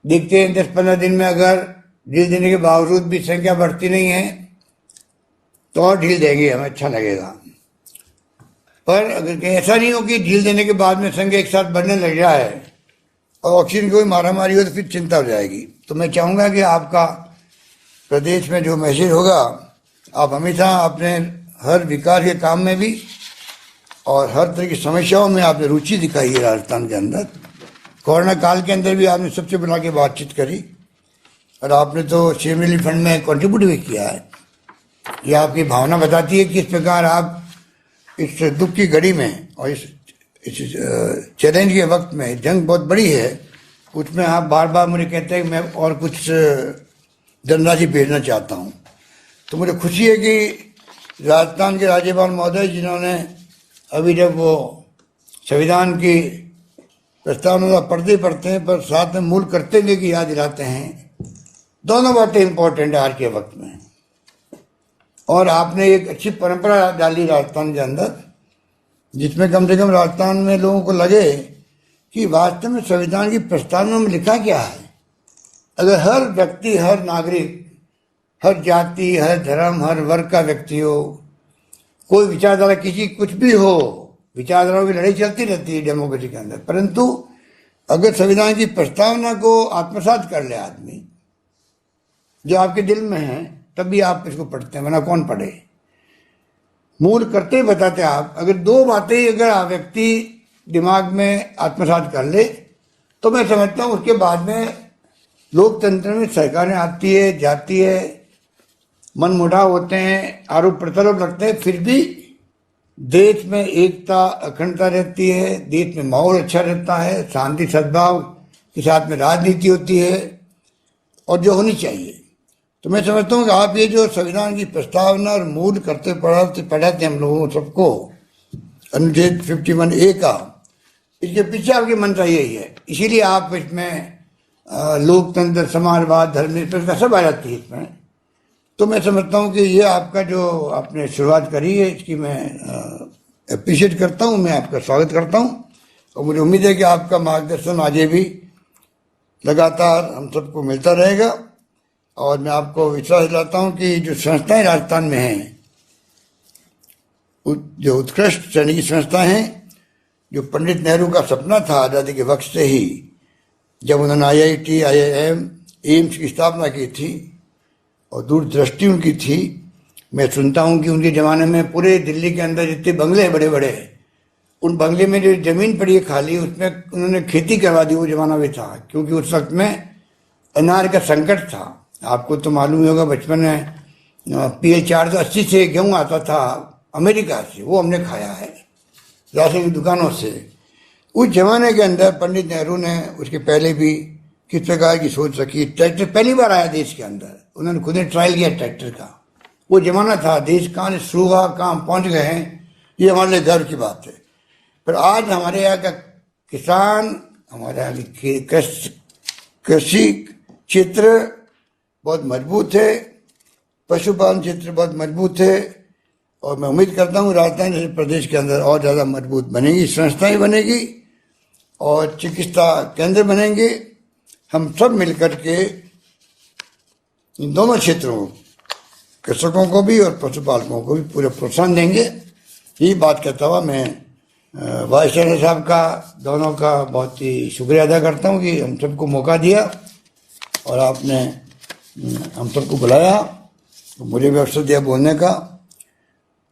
देखते हैं 10-15 दिन में अगर ढील देने के बावजूद भी संख्या बढ़ती नहीं है तो और ढील देंगे, हमें अच्छा लगेगा। पर अगर ऐसा नहीं हो कि ढील देने के बाद में संख्या एक साथ बढ़ने लग जाए और ऑक्सीजन की कोई मारामारी हो तो फिर चिंता हो जाएगी। तो मैं चाहूँगा कि आपका प्रदेश में जो मैसेज होगा, आप हमेशा अपने हर विकास के काम में भी और हर तरह की समस्याओं में आपने रुचि दिखाई है राजस्थान के अंदर। कोरोना काल के अंदर भी आपने सबसे बुला के बातचीत करी, और आपने तो सीएम रिलीफ फंड में कंट्रीब्यूट भी किया है। ये आपकी भावना बताती है कि इस प्रकार आप इस दुख की घड़ी में और इस चैलेंज के वक्त में, जंग बहुत बड़ी है, उसमें आप बार बार मुझे कहते हैं कि मैं और कुछ धनराशि भेजना चाहता हूँ। तो मुझे खुशी है कि राजस्थान के राज्यपाल महोदय जिन्होंने अभी जब वो संविधान की प्रस्तावना पढ़ते हैं पर साथ में मूल कर्तव्य की याद दिलाते हैं, दोनों बातें इंपॉर्टेंट है आज के वक्त में। और आपने एक अच्छी परंपरा डाली राजस्थान के अंदर, जिसमें कम से कम राजस्थान में लोगों को लगे कि वास्तव में संविधान की प्रस्तावना में लिखा क्या है। अगर हर व्यक्ति, हर नागरिक, हर जाति, हर धर्म, हर वर्ग का व्यक्ति हो, कोई विचारधारा किसी कुछ भी हो, विचारधाराओं की लड़ाई चलती रहती है डेमोक्रेसी के अंदर, परंतु अगर संविधान की प्रस्तावना को आत्मसात कर ले आदमी, जो आपके दिल में है, तभी आप इसको पढ़ते हैं, वरना कौन पढ़े। मूल करते बताते आप, अगर दो बातें अगर व्यक्ति दिमाग में आत्मसात कर ले, तो मैं समझता हूँ उसके बाद में लोकतंत्र में सरकारें आती है, जाती है, मन मुटाव होते हैं, आरोप प्रत्यारोप लगते हैं, फिर भी देश में एकता, अखंडता रहती है, देश में माहौल अच्छा रहता है, शांति सद्भाव के साथ में राजनीति होती है, और जो होनी चाहिए। तो मैं समझता हूँ कि आप ये जो संविधान की प्रस्तावना और मूल करते पढ़ाते हम लोगों सबको, अनुच्छेद 51A का, इसके पीछे आपकी मंशा यही है। इसीलिए आप इसमें लोकतंत्र, समाजवाद, धर्मनिरपेक्षता सब आ जाती है इसमें। तो मैं समझता हूँ कि ये आपका जो आपने शुरुआत करी है, इसकी मैं अप्रिशिएट करता हूँ, मैं आपका स्वागत करता हूँ, और मुझे उम्मीद है कि आपका मार्गदर्शन आगे भी लगातार हम सबको मिलता रहेगा। और मैं आपको विश्वास दिलाता हूँ कि जो संस्थाएं राजस्थान में हैं, जो उत्कृष्ट सैनिक संस्थाएं हैं, जो पंडित नेहरू का सपना था आज़ादी के वक्त से ही, जब उन्होंने IIT, IIM, एम्स की स्थापना की थी और दूरदृष्टि उनकी थी। मैं सुनता हूँ कि उनके ज़माने में पूरे दिल्ली के अंदर जितने बंगले हैं बड़े बड़े, उन बंगले में जो ज़मीन पड़ी है खाली, उसमें उन्होंने खेती करवा दी। वो ज़माना भी था, क्योंकि उस वक्त में अनाज का संकट था। आपको तो मालूम ही होगा, बचपन में PL 480 से गेहूँ आता था अमेरिका से, वो हमने खाया है राशन की दुकानों से। उस जमाने के अंदर पंडित नेहरू ने, उसके पहले भी, किस प्रकार की सोच रखी। ट्रैक्टर पहली बार आया देश के अंदर, उन्होंने खुद ने ट्रायल किया ट्रैक्टर का। वो जमाना था, देश कहाँ से शुरू हुआ, कहाँ पहुँच गए हैं, ये हमारे लिए गर्व की बात है। पर आज हमारे यहाँ का किसान, हमारे यहाँ की कृषि क्षेत्र बहुत मजबूत है, पशुपालन क्षेत्र बहुत मजबूत है, और मैं उम्मीद करता हूँ राजस्थान जैसे प्रदेश के अंदर और ज़्यादा मजबूत बनेगी, संस्थाएं बनेगी और चिकित्सा केंद्र बनेंगे। हम सब मिलकर के इन दोनों क्षेत्रों, कृषकों को भी और पशुपालकों को भी पूरे प्रोत्साहन देंगे। यही बात कहता हुआ मैं वाइस चांसलर साहब का, दोनों का बहुत ही शुक्रिया अदा करता हूँ कि हम सबको मौका दिया और आपने हम सबको बुलाया, तो मुझे भी अवसर दिया बोलने का।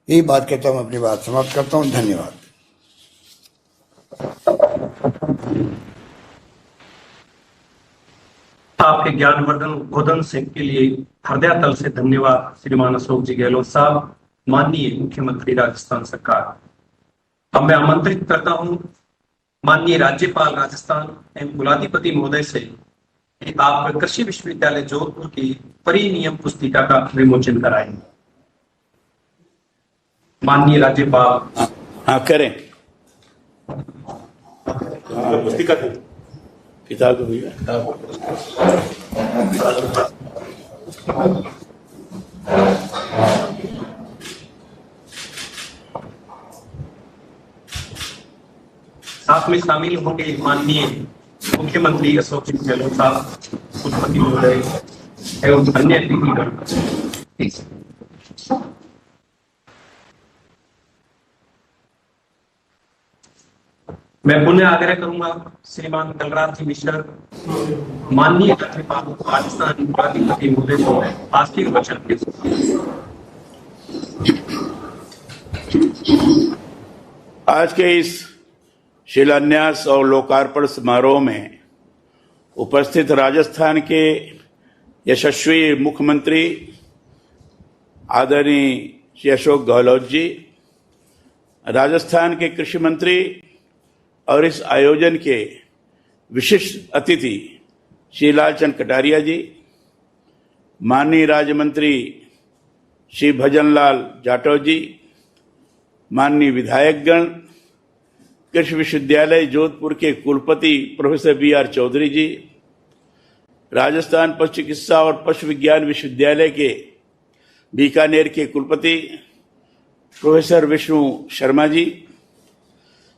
यही बात कहता हूँ, अपनी बात समाप्त करता हूँ। धन्यवाद। आपके ज्ञानवर्धन उद्बोधन से के लिए हृदयतल से धन्यवाद श्रीमान अशोक जी गहलोत साहब, माननीय मुख्यमंत्री राजस्थान सरकार। अब मैं आमंत्रित करता हूं माननीय राज्यपाल राजस्थान एवं कुलाधिपति महोदय से कि आप कृषि विश्वविद्यालय जोधपुर की परिनियम पुस्तिका का विमोचन कराएंगे। माननीय राज्यपाल। हाँ करें। पुस्तिका किताब साथ में शामिल होंगे माननीय मुख्यमंत्री अशोक जी गहलोत साहब, कुलपति महोदय एवं अन्य अतिथिगण। मैं पुनः आग्रह करूंगा श्रीमान कलराज जी मिश्र, माननीय राज्यपाल राजस्थान कुलाधिपति महोदय को आज के वचन के आज के इस शिलान्यास और लोकार्पण समारोह में उपस्थित राजस्थान के यशस्वी मुख्यमंत्री आदरणीय श्री अशोक गहलोत जी, राजस्थान के कृषि मंत्री और इस आयोजन के विशिष्ट अतिथि श्री लालचंद कटारिया जी, माननीय राज्य मंत्री श्री भजनलाल जाटव जी, माननीय विधायकगण, कृषि विश्वविद्यालय जोधपुर के कुलपति प्रोफेसर BR चौधरी जी, राजस्थान पशु चिकित्सा और पशु विज्ञान विश्वविद्यालय के बीकानेर के कुलपति प्रोफेसर विष्णु शर्मा जी,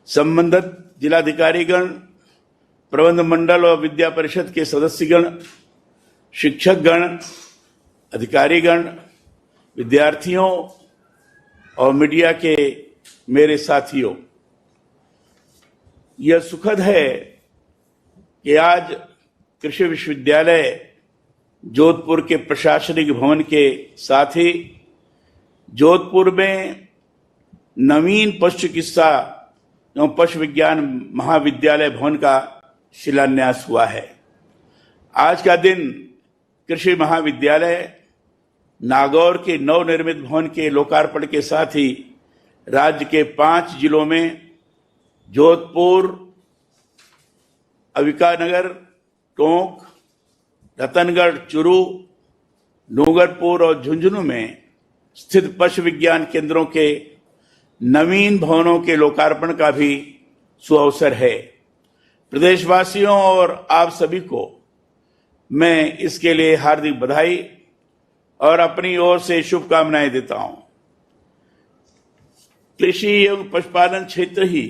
संबंधित जिलाधिकारीगण, प्रबंध मंडल और विद्या परिषद के सदस्यगण, शिक्षकगण, अधिकारीगण, विद्यार्थियों और मीडिया के मेरे साथियों, यह सुखद है कि आज कृषि विश्वविद्यालय जोधपुर के प्रशासनिक भवन के साथ ही जोधपुर में नवीन पशु चिकित्सा एवं पशु विज्ञान महाविद्यालय भवन का शिलान्यास हुआ है। आज का दिन कृषि महाविद्यालय नागौर के नवनिर्मित भवन के लोकार्पण के साथ ही राज्य के 5 जिलों में जोधपुर, अंबिकानगर, टोंक, रतनगढ़, चुरू, डूंगरपुर और झुंझुनू में स्थित पशु विज्ञान केंद्रों के नवीन भवनों के लोकार्पण का भी सुअवसर है। प्रदेशवासियों और आप सभी को मैं इसके लिए हार्दिक बधाई और अपनी ओर से शुभकामनाएं देता हूं। कृषि एवं पशुपालन क्षेत्र ही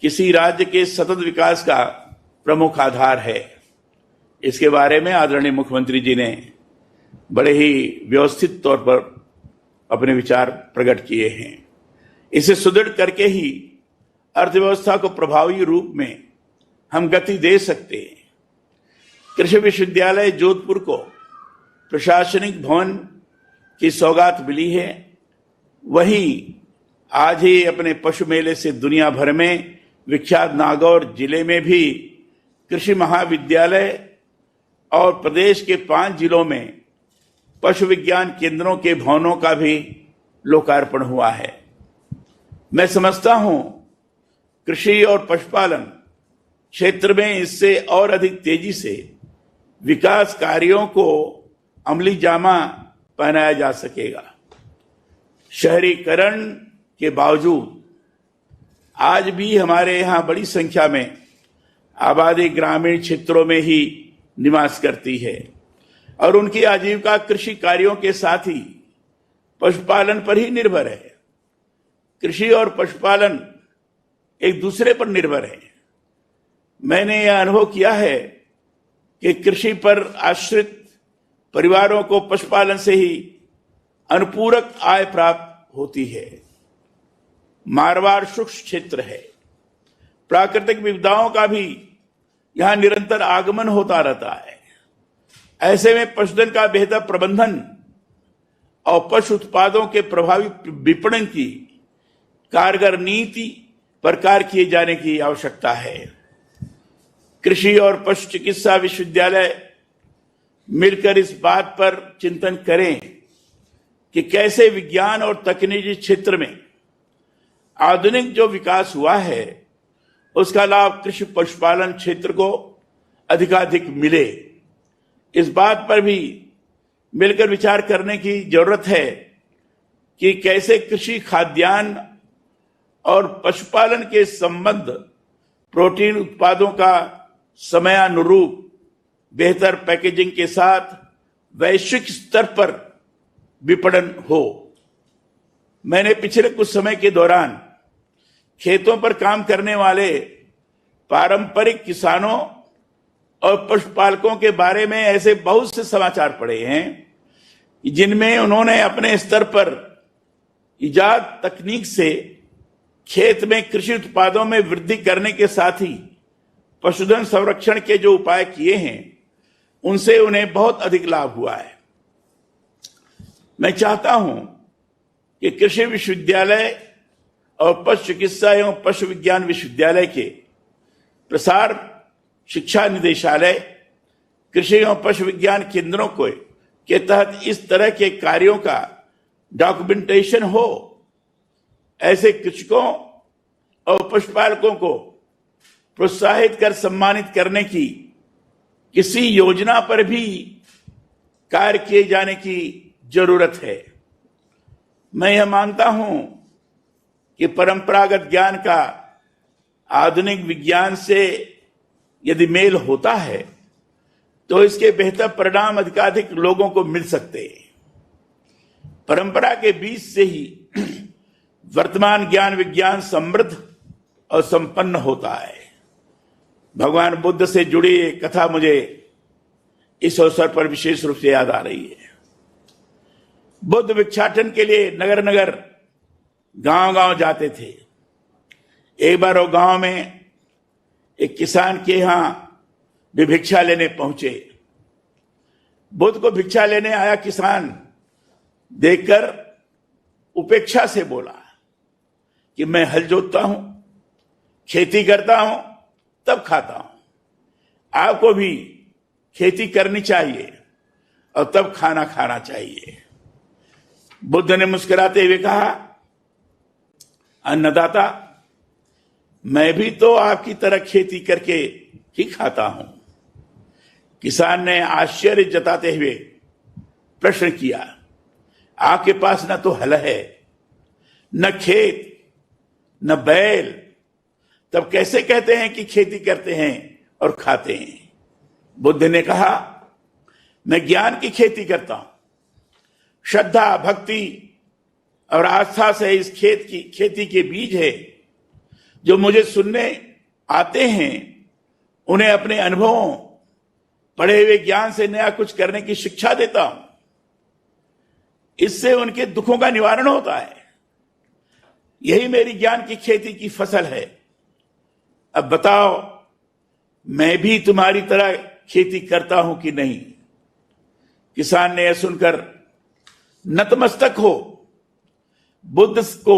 किसी राज्य के सतत विकास का प्रमुख आधार है। इसके बारे में आदरणीय मुख्यमंत्री जी ने बड़े ही व्यवस्थित तौर पर अपने विचार प्रकट किए हैं। इसे सुदृढ़ करके ही अर्थव्यवस्था को प्रभावी रूप में हम गति दे सकते हैं। कृषि विश्वविद्यालय जोधपुर को प्रशासनिक भवन की सौगात मिली है। वहीं आज ही अपने पशु मेले से दुनिया भर में विख्यात नागौर जिले में भी कृषि महाविद्यालय और प्रदेश के 5 जिलों में पशु विज्ञान केंद्रों के भवनों का भी लोकार्पण हुआ है। मैं समझता हूं कृषि और पशुपालन क्षेत्र में इससे और अधिक तेजी से विकास कार्यों को अमली जामा पहनाया जा सकेगा। शहरीकरण के बावजूद आज भी हमारे यहाँ बड़ी संख्या में आबादी ग्रामीण क्षेत्रों में ही निवास करती है और उनकी आजीविका कृषि कार्यों के साथ ही पशुपालन पर ही निर्भर है। कृषि और पशुपालन एक दूसरे पर निर्भर है। मैंने यह अनुभव किया है कि कृषि पर आश्रित परिवारों को पशुपालन से ही अनुपूरक आय प्राप्त होती है। मारवाड़ शुष्क क्षेत्र है। प्राकृतिक विविधताओं का भी यहां निरंतर आगमन होता रहता है। ऐसे में पशुधन का बेहतर प्रबंधन और पशु उत्पादों के प्रभावी विपणन की कारगर नीति प्रकार किए जाने की आवश्यकता है। कृषि और पशु चिकित्सा विश्वविद्यालय मिलकर इस बात पर चिंतन करें कि कैसे विज्ञान और तकनीकी क्षेत्र में आधुनिक जो विकास हुआ है उसका लाभ कृषि पशुपालन क्षेत्र को अधिकाधिक मिले। इस बात पर भी मिलकर विचार करने की जरूरत है कि कैसे कृषि, खाद्यान्न और पशुपालन के संबंध प्रोटीन उत्पादों का समयानुरूप बेहतर पैकेजिंग के साथ वैश्विक स्तर पर विपणन हो। मैंने पिछले कुछ समय के दौरान खेतों पर काम करने वाले पारंपरिक किसानों और पशुपालकों के बारे में ऐसे बहुत से समाचार पढ़े हैं जिनमें उन्होंने अपने स्तर पर इजाद तकनीक से खेत में कृषि उत्पादों में वृद्धि करने के साथ ही पशुधन संरक्षण के जो उपाय किए हैं उनसे उन्हें बहुत अधिक लाभ हुआ है। मैं चाहता हूं कि कृषि विश्वविद्यालय और पशु चिकित्सा एवं पशु विज्ञान विश्वविद्यालय के प्रसार शिक्षा निदेशालय कृषि एवं पशु विज्ञान केंद्रों के तहत इस तरह के कार्यों का डॉक्यूमेंटेशन हो। ऐसे कृषकों और पशुपालकों को प्रोत्साहित कर सम्मानित करने की किसी योजना पर भी कार्य किए जाने की जरूरत है। मैं यह मानता हूं कि परंपरागत ज्ञान का आधुनिक विज्ञान से यदि मेल होता है तो इसके बेहतर परिणाम अधिकाधिक लोगों को मिल सकते हैं। परंपरा के बीच से ही वर्तमान ज्ञान विज्ञान समृद्ध और संपन्न होता है। भगवान बुद्ध से जुड़ी एक कथा मुझे इस अवसर पर विशेष रूप से याद आ रही है। बुद्ध भिक्षाटन के लिए नगर नगर गांव गांव जाते थे। एक बार वो गांव में एक किसान के यहां भी भिक्षा लेने पहुंचे। बुद्ध को भिक्षा लेने आया किसान देखकर उपेक्षा से बोला कि मैं हल जोतता हूं, खेती करता हूं, तब खाता हूं। आपको भी खेती करनी चाहिए और तब खाना खाना चाहिए। बुद्ध ने मुस्कुराते हुए कहा, अन्नदाता, मैं भी तो आपकी तरह खेती करके ही खाता हूं। किसान ने आश्चर्य जताते हुए प्रश्न किया, आपके पास न तो हल है, न खेत, न बैल, तब कैसे कहते हैं कि खेती करते हैं और खाते हैं? बुद्ध ने कहा, मैं ज्ञान की खेती करता हूं। श्रद्धा, भक्ति और आस्था से इस खेती के बीज है जो मुझे सुनने आते हैं। उन्हें अपने अनुभवों, पढ़े हुए ज्ञान से नया कुछ करने की शिक्षा देता हूं। इससे उनके दुखों का निवारण होता है। यही मेरी ज्ञान की खेती की फसल है। अब बताओ, मैं भी तुम्हारी तरह खेती करता हूं कि नहीं? किसान ने यह सुनकर नतमस्तक हो बुद्ध को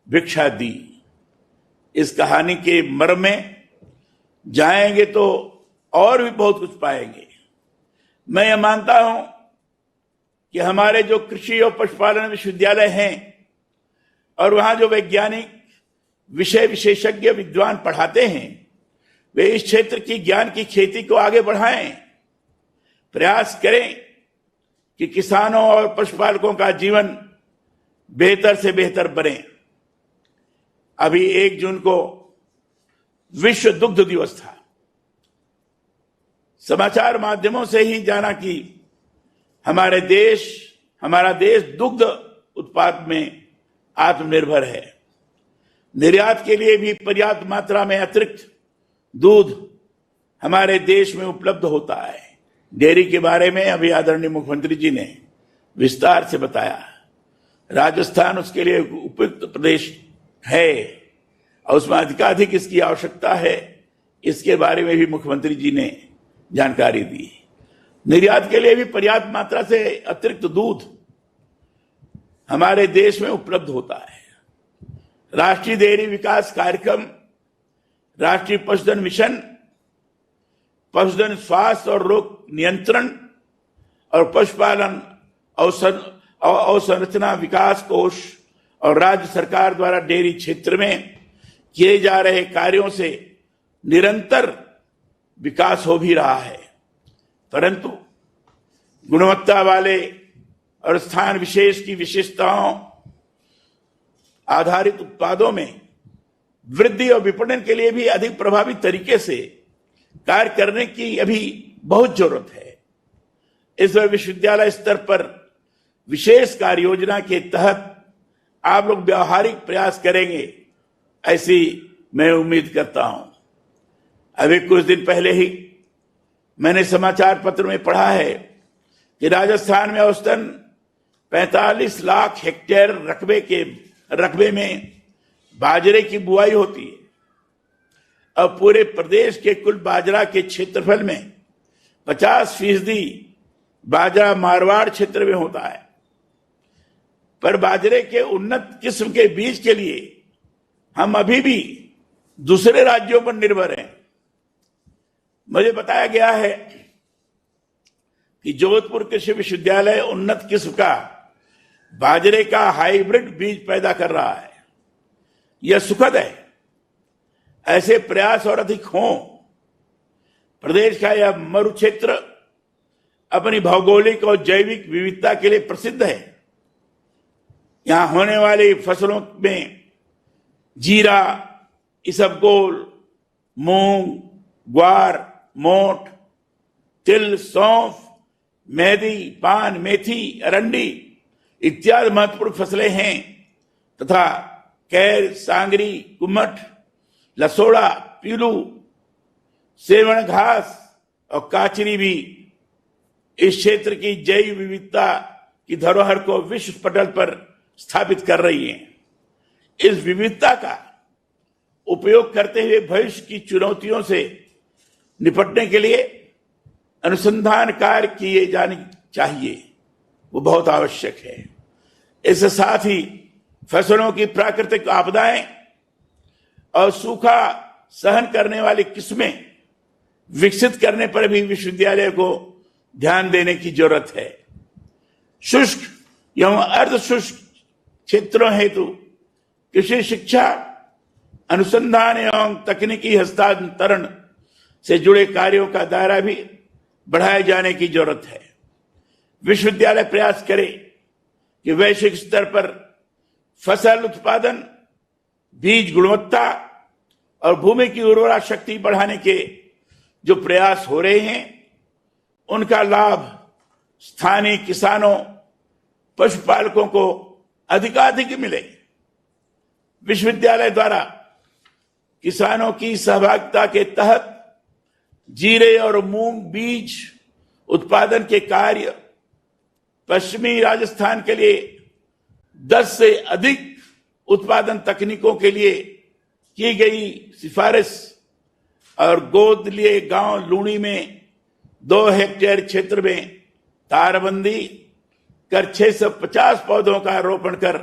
भिक्षा दी। इस कहानी के मर्म में जाएंगे तो और भी बहुत कुछ पाएंगे। मैं यह मानता हूं कि हमारे जो कृषि और पशुपालन विश्वविद्यालय हैं और वहां जो वैज्ञानिक विषय विशेषज्ञ विद्वान पढ़ाते हैं, वे इस क्षेत्र की ज्ञान की खेती को आगे बढ़ाएं। प्रयास करें कि किसानों और पशुपालकों का जीवन बेहतर से बेहतर बने। अभी 1 जून को विश्व दुग्ध दिवस था। समाचार माध्यमों से ही जाना कि हमारा देश दुग्ध उत्पाद में आत्मनिर्भर है। निर्यात के लिए भी पर्याप्त मात्रा में अतिरिक्त दूध हमारे देश में उपलब्ध होता है। डेयरी के बारे में अभी आदरणीय मुख्यमंत्री जी ने विस्तार से बताया। राजस्थान उसके लिए उपयुक्त प्रदेश है और उसमें अधिकाधिक इसकी आवश्यकता है। इसके बारे में भी मुख्यमंत्री जी ने जानकारी दी। निर्यात के लिए भी पर्याप्त मात्रा से अतिरिक्त दूध हमारे देश में उपलब्ध होता है। राष्ट्रीय डेयरी विकास कार्यक्रम, राष्ट्रीय पशुधन मिशन, पशुधन स्वास्थ्य और रोग नियंत्रण और पशुपालन अवसंरचना विकास कोष और राज्य सरकार द्वारा डेयरी क्षेत्र में किए जा रहे कार्यों से निरंतर विकास हो भी रहा है, परंतु गुणवत्ता वाले और स्थान विशेष की विशेषताओं आधारित उत्पादों में वृद्धि और विपणन के लिए भी अधिक प्रभावी तरीके से कार्य करने की अभी बहुत जरूरत है। इस विश्वविद्यालय स्तर पर विशेष कार्य योजना के तहत आप लोग व्यावहारिक प्रयास करेंगे, ऐसी मैं उम्मीद करता हूं। अभी कुछ दिन पहले ही मैंने समाचार पत्र में पढ़ा है कि राजस्थान में औसतन 45 लाख हेक्टेयर रकबे में बाजरे की बुआई होती है। अब पूरे प्रदेश के कुल बाजरा के क्षेत्रफल में 50% बाजरा मारवाड़ क्षेत्र में होता है। पर बाजरे के उन्नत किस्म के बीज के लिए हम अभी भी दूसरे राज्यों पर निर्भर हैं। मुझे बताया गया है कि जोधपुर कृषि विश्वविद्यालय उन्नत किस्म का बाजरे का हाइब्रिड बीज पैदा कर रहा है। यह सुखद है। ऐसे प्रयास और अधिक हों। प्रदेश का यह मरु क्षेत्र अपनी भौगोलिक और जैविक विविधता के लिए प्रसिद्ध है। यहाँ होने वाली फसलों में जीरा, इसबगोल, मूंग, ग्वार, मोठ, तिल, सौंफ, मेहंदी, पान, मेथी, अरंडी इत्यादि महत्वपूर्ण फसलें हैं तथा कैर, सांगरी, कुमठ, लसोड़ा, पीलू, सेवण घास और काचरी भी इस क्षेत्र की जैव विविधता की धरोहर को विश्व पटल पर स्थापित कर रही हैं। इस विविधता का उपयोग करते हुए भविष्य की चुनौतियों से निपटने के लिए अनुसंधान कार्य किए जाने चाहिए, वो बहुत आवश्यक है। इसके साथ ही फसलों की प्राकृतिक आपदाएं और सूखा सहन करने वाली किस्में विकसित करने पर भी विश्वविद्यालय को ध्यान देने की जरूरत है। शुष्क एवं अर्ध शुष्क क्षेत्रों हेतु कृषि शिक्षा, अनुसंधान एवं तकनीकी हस्तांतरण से जुड़े कार्यों का दायरा भी बढ़ाए जाने की जरूरत है। विश्वविद्यालय प्रयास करे कि वैश्विक स्तर पर फसल उत्पादन, बीज गुणवत्ता और भूमि की उर्वरा शक्ति बढ़ाने के जो प्रयास हो रहे हैं उनका लाभ स्थानीय किसानों, पशुपालकों को अधिकाधिक मिले। विश्वविद्यालय द्वारा किसानों की सहभागिता के तहत जीरे और मूंग बीज उत्पादन के कार्य पश्चिमी राजस्थान के लिए 10 से अधिक उत्पादन तकनीकों के लिए की गई सिफारिश और गोदलिए गांव लूणी में 2 हेक्टेयर क्षेत्र में तारबंदी कर 650 पौधों का रोपण कर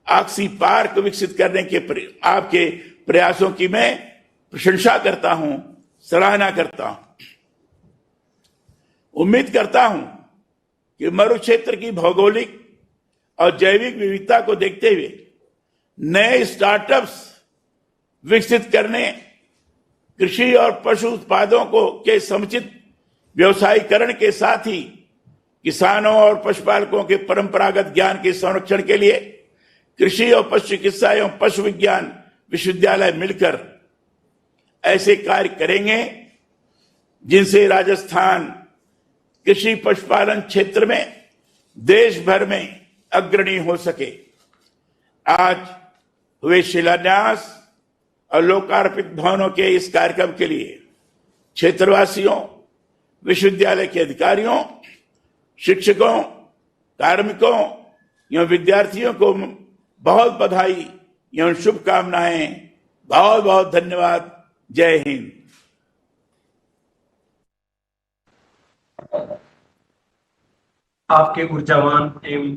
ऑक्सी पार्क विकसित करने के आपके प्रयासों की मैं प्रशंसा करता हूं, सराहना करता हूं। उम्मीद करता हूं कि मरु क्षेत्र की भौगोलिक और जैविक विविधता को देखते हुए नए स्टार्टअप्स विकसित करने, कृषि और पशु उत्पादों को के समुचित व्यवसायीकरण के साथ ही किसानों और पशुपालकों के परंपरागत ज्ञान के संरक्षण के लिए कृषि और पशु चिकित्सा एवं पशु विज्ञान विश्वविद्यालय मिलकर ऐसे कार्य करेंगे जिनसे राजस्थान कृषि पशुपालन क्षेत्र में देश भर में अग्रणी हो सके। आज हुए शिलान्यास और लोकार्पित भवनों के इस कार्यक्रम के लिए क्षेत्रवासियों, विश्वविद्यालय के अधिकारियों, शिक्षकों, कार्मिकों एवं विद्यार्थियों को बहुत बधाई एवं शुभकामनाएं। बहुत बहुत धन्यवाद। जय हिंद। आपके ऊर्जावान एवं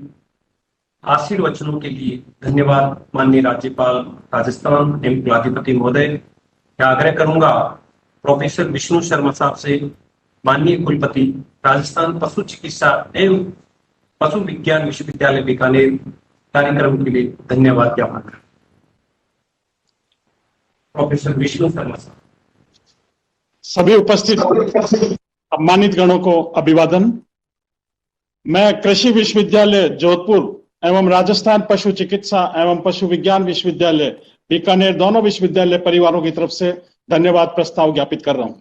आशीर्वचनों के लिए धन्यवाद माननीय राज्यपाल राजस्थान एवं कुलाधिपति महोदय। मैं आग्रह करूंगा प्रोफेसर विष्णु शर्मा साहब से, माननीय कुलपति राजस्थान पशु चिकित्सा एवं पशु विज्ञान विश्वविद्यालय बीकानेर, कार्यक्रम के लिए धन्यवाद ज्ञापन करें। प्रोफेसर विष्णु शर्मा साहब। सभी उपस्थित सम्मानित गणों को अभिवादन। मैं कृषि विश्वविद्यालय जोधपुर एवं राजस्थान पशु चिकित्सा एवं पशु विज्ञान विश्वविद्यालय बीकानेर, दोनों विश्वविद्यालय परिवारों की तरफ से धन्यवाद प्रस्ताव ज्ञापित कर रहा हूं।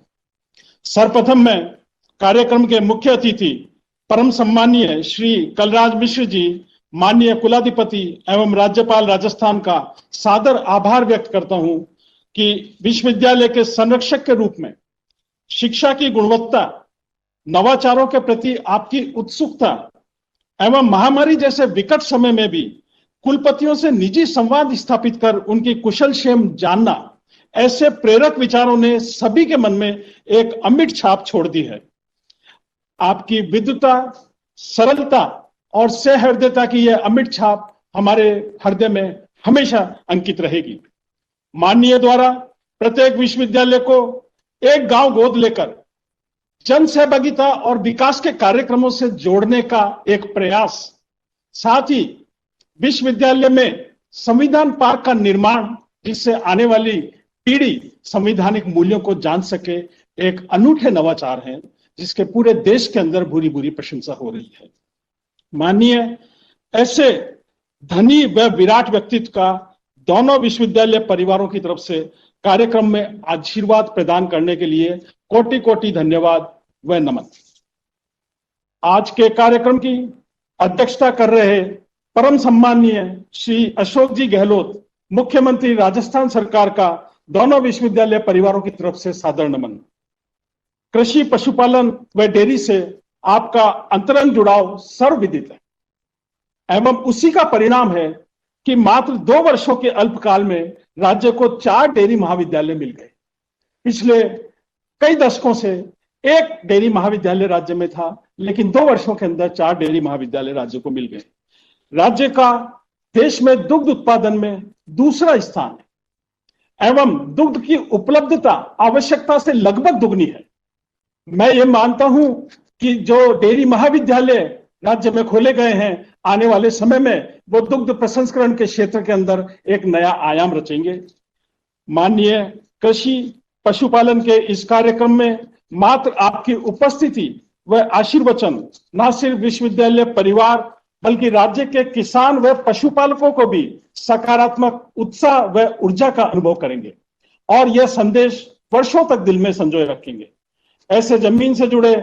सर्वप्रथम मैं कार्यक्रम के मुख्य अतिथि परम सम्मानीय श्री कलराज मिश्र जी, माननीय कुलाधिपति एवं राज्यपाल राजस्थान का सादर आभार व्यक्त करता हूं कि विश्वविद्यालय के संरक्षक के रूप में शिक्षा की गुणवत्ता, नवाचारों के प्रति आपकी उत्सुकता एवं महामारी जैसे विकट समय में भी कुलपतियों से निजी संवाद स्थापित कर उनकी कुशल क्षेम जानना, ऐसे प्रेरक विचारों ने सभी के मन में एक अमिट छाप छोड़ दी है। आपकी विद्वता, सरलता और सहृदयता की यह अमिट छाप हमारे हृदय में हमेशा अंकित रहेगी। माननीय द्वारा प्रत्येक विश्वविद्यालय को एक गांव गोद लेकर जन सहभागिता और विकास के कार्यक्रमों से जोड़ने का एक प्रयास, साथ ही विश्वविद्यालय में संविधान पार्क का निर्माण, जिससे आने वाली पीढ़ी संवैधानिक मूल्यों को जान सके, एक अनूठे नवाचार हैं जिसके पूरे देश के अंदर भूरी भूरी प्रशंसा हो रही है। माननीय, ऐसे धनी व विराट व्यक्तित्व का दोनों विश्वविद्यालय परिवारों की तरफ से कार्यक्रम में आशीर्वाद प्रदान करने के लिए कोटि कोटि धन्यवाद व नमन। आज के कार्यक्रम की अध्यक्षता कर रहे परम सम्माननीय श्री अशोक जी गहलोत, मुख्यमंत्री राजस्थान सरकार का दोनों विश्वविद्यालय परिवारों की तरफ से सादर नमन। कृषि, पशुपालन व डेयरी से आपका अंतरंग जुड़ाव सर्वविदित है एवं उसी का परिणाम है कि मात्र 2 वर्षों के अल्पकाल में राज्य को 4 डेयरी महाविद्यालय मिल गए। पिछले कई दशकों से एक डेयरी महाविद्यालय राज्य में था, लेकिन 2 वर्षों के अंदर 4 डेयरी महाविद्यालय राज्य को मिल गए। राज्य का देश में दुग्ध उत्पादन में दूसरा स्थान है एवं दुग्ध की उपलब्धता आवश्यकता से लगभग दुगनी है। मैं ये मानता हूं कि जो डेयरी महाविद्यालय राज्य में खोले गए हैं, आने वाले समय में वो दुग्ध प्रसंस्करण के क्षेत्र के अंदर एक नया आयाम रचेंगे। माननीय कृषि पशुपालन के इस कार्यक्रम में मात्र आपकी उपस्थिति व आशीर्वचन न सिर्फ विश्वविद्यालय परिवार बल्कि राज्य के किसान व पशुपालकों को भी सकारात्मक उत्साह व ऊर्जा का अनुभव करेंगे और यह संदेश वर्षों तक दिल में संजोए रखेंगे। ऐसे जमीन से जुड़े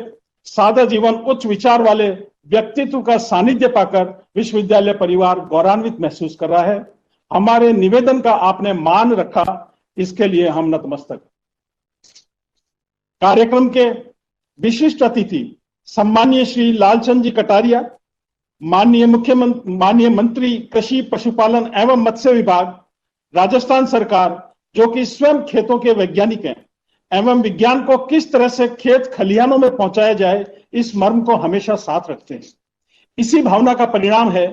सादा जीवन उच्च विचार वाले व्यक्तित्व का सानिध्य पाकर विश्वविद्यालय परिवार गौरवान्वित महसूस कर रहा है। हमारे निवेदन का आपने मान रखा, इसके लिए हम नतमस्तक। कार्यक्रम के विशिष्ट अतिथि सम्माननीय श्री लालचंद जी कटारिया, माननीय मंत्री कृषि पशुपालन एवं मत्स्य विभाग राजस्थान सरकार, जो कि स्वयं खेतों के वैज्ञानिक हैं एवं विज्ञान को किस तरह से खेत खलिहानों में पहुंचाया जाए, इस मर्म को हमेशा साथ रखते हैं। इसी भावना का परिणाम है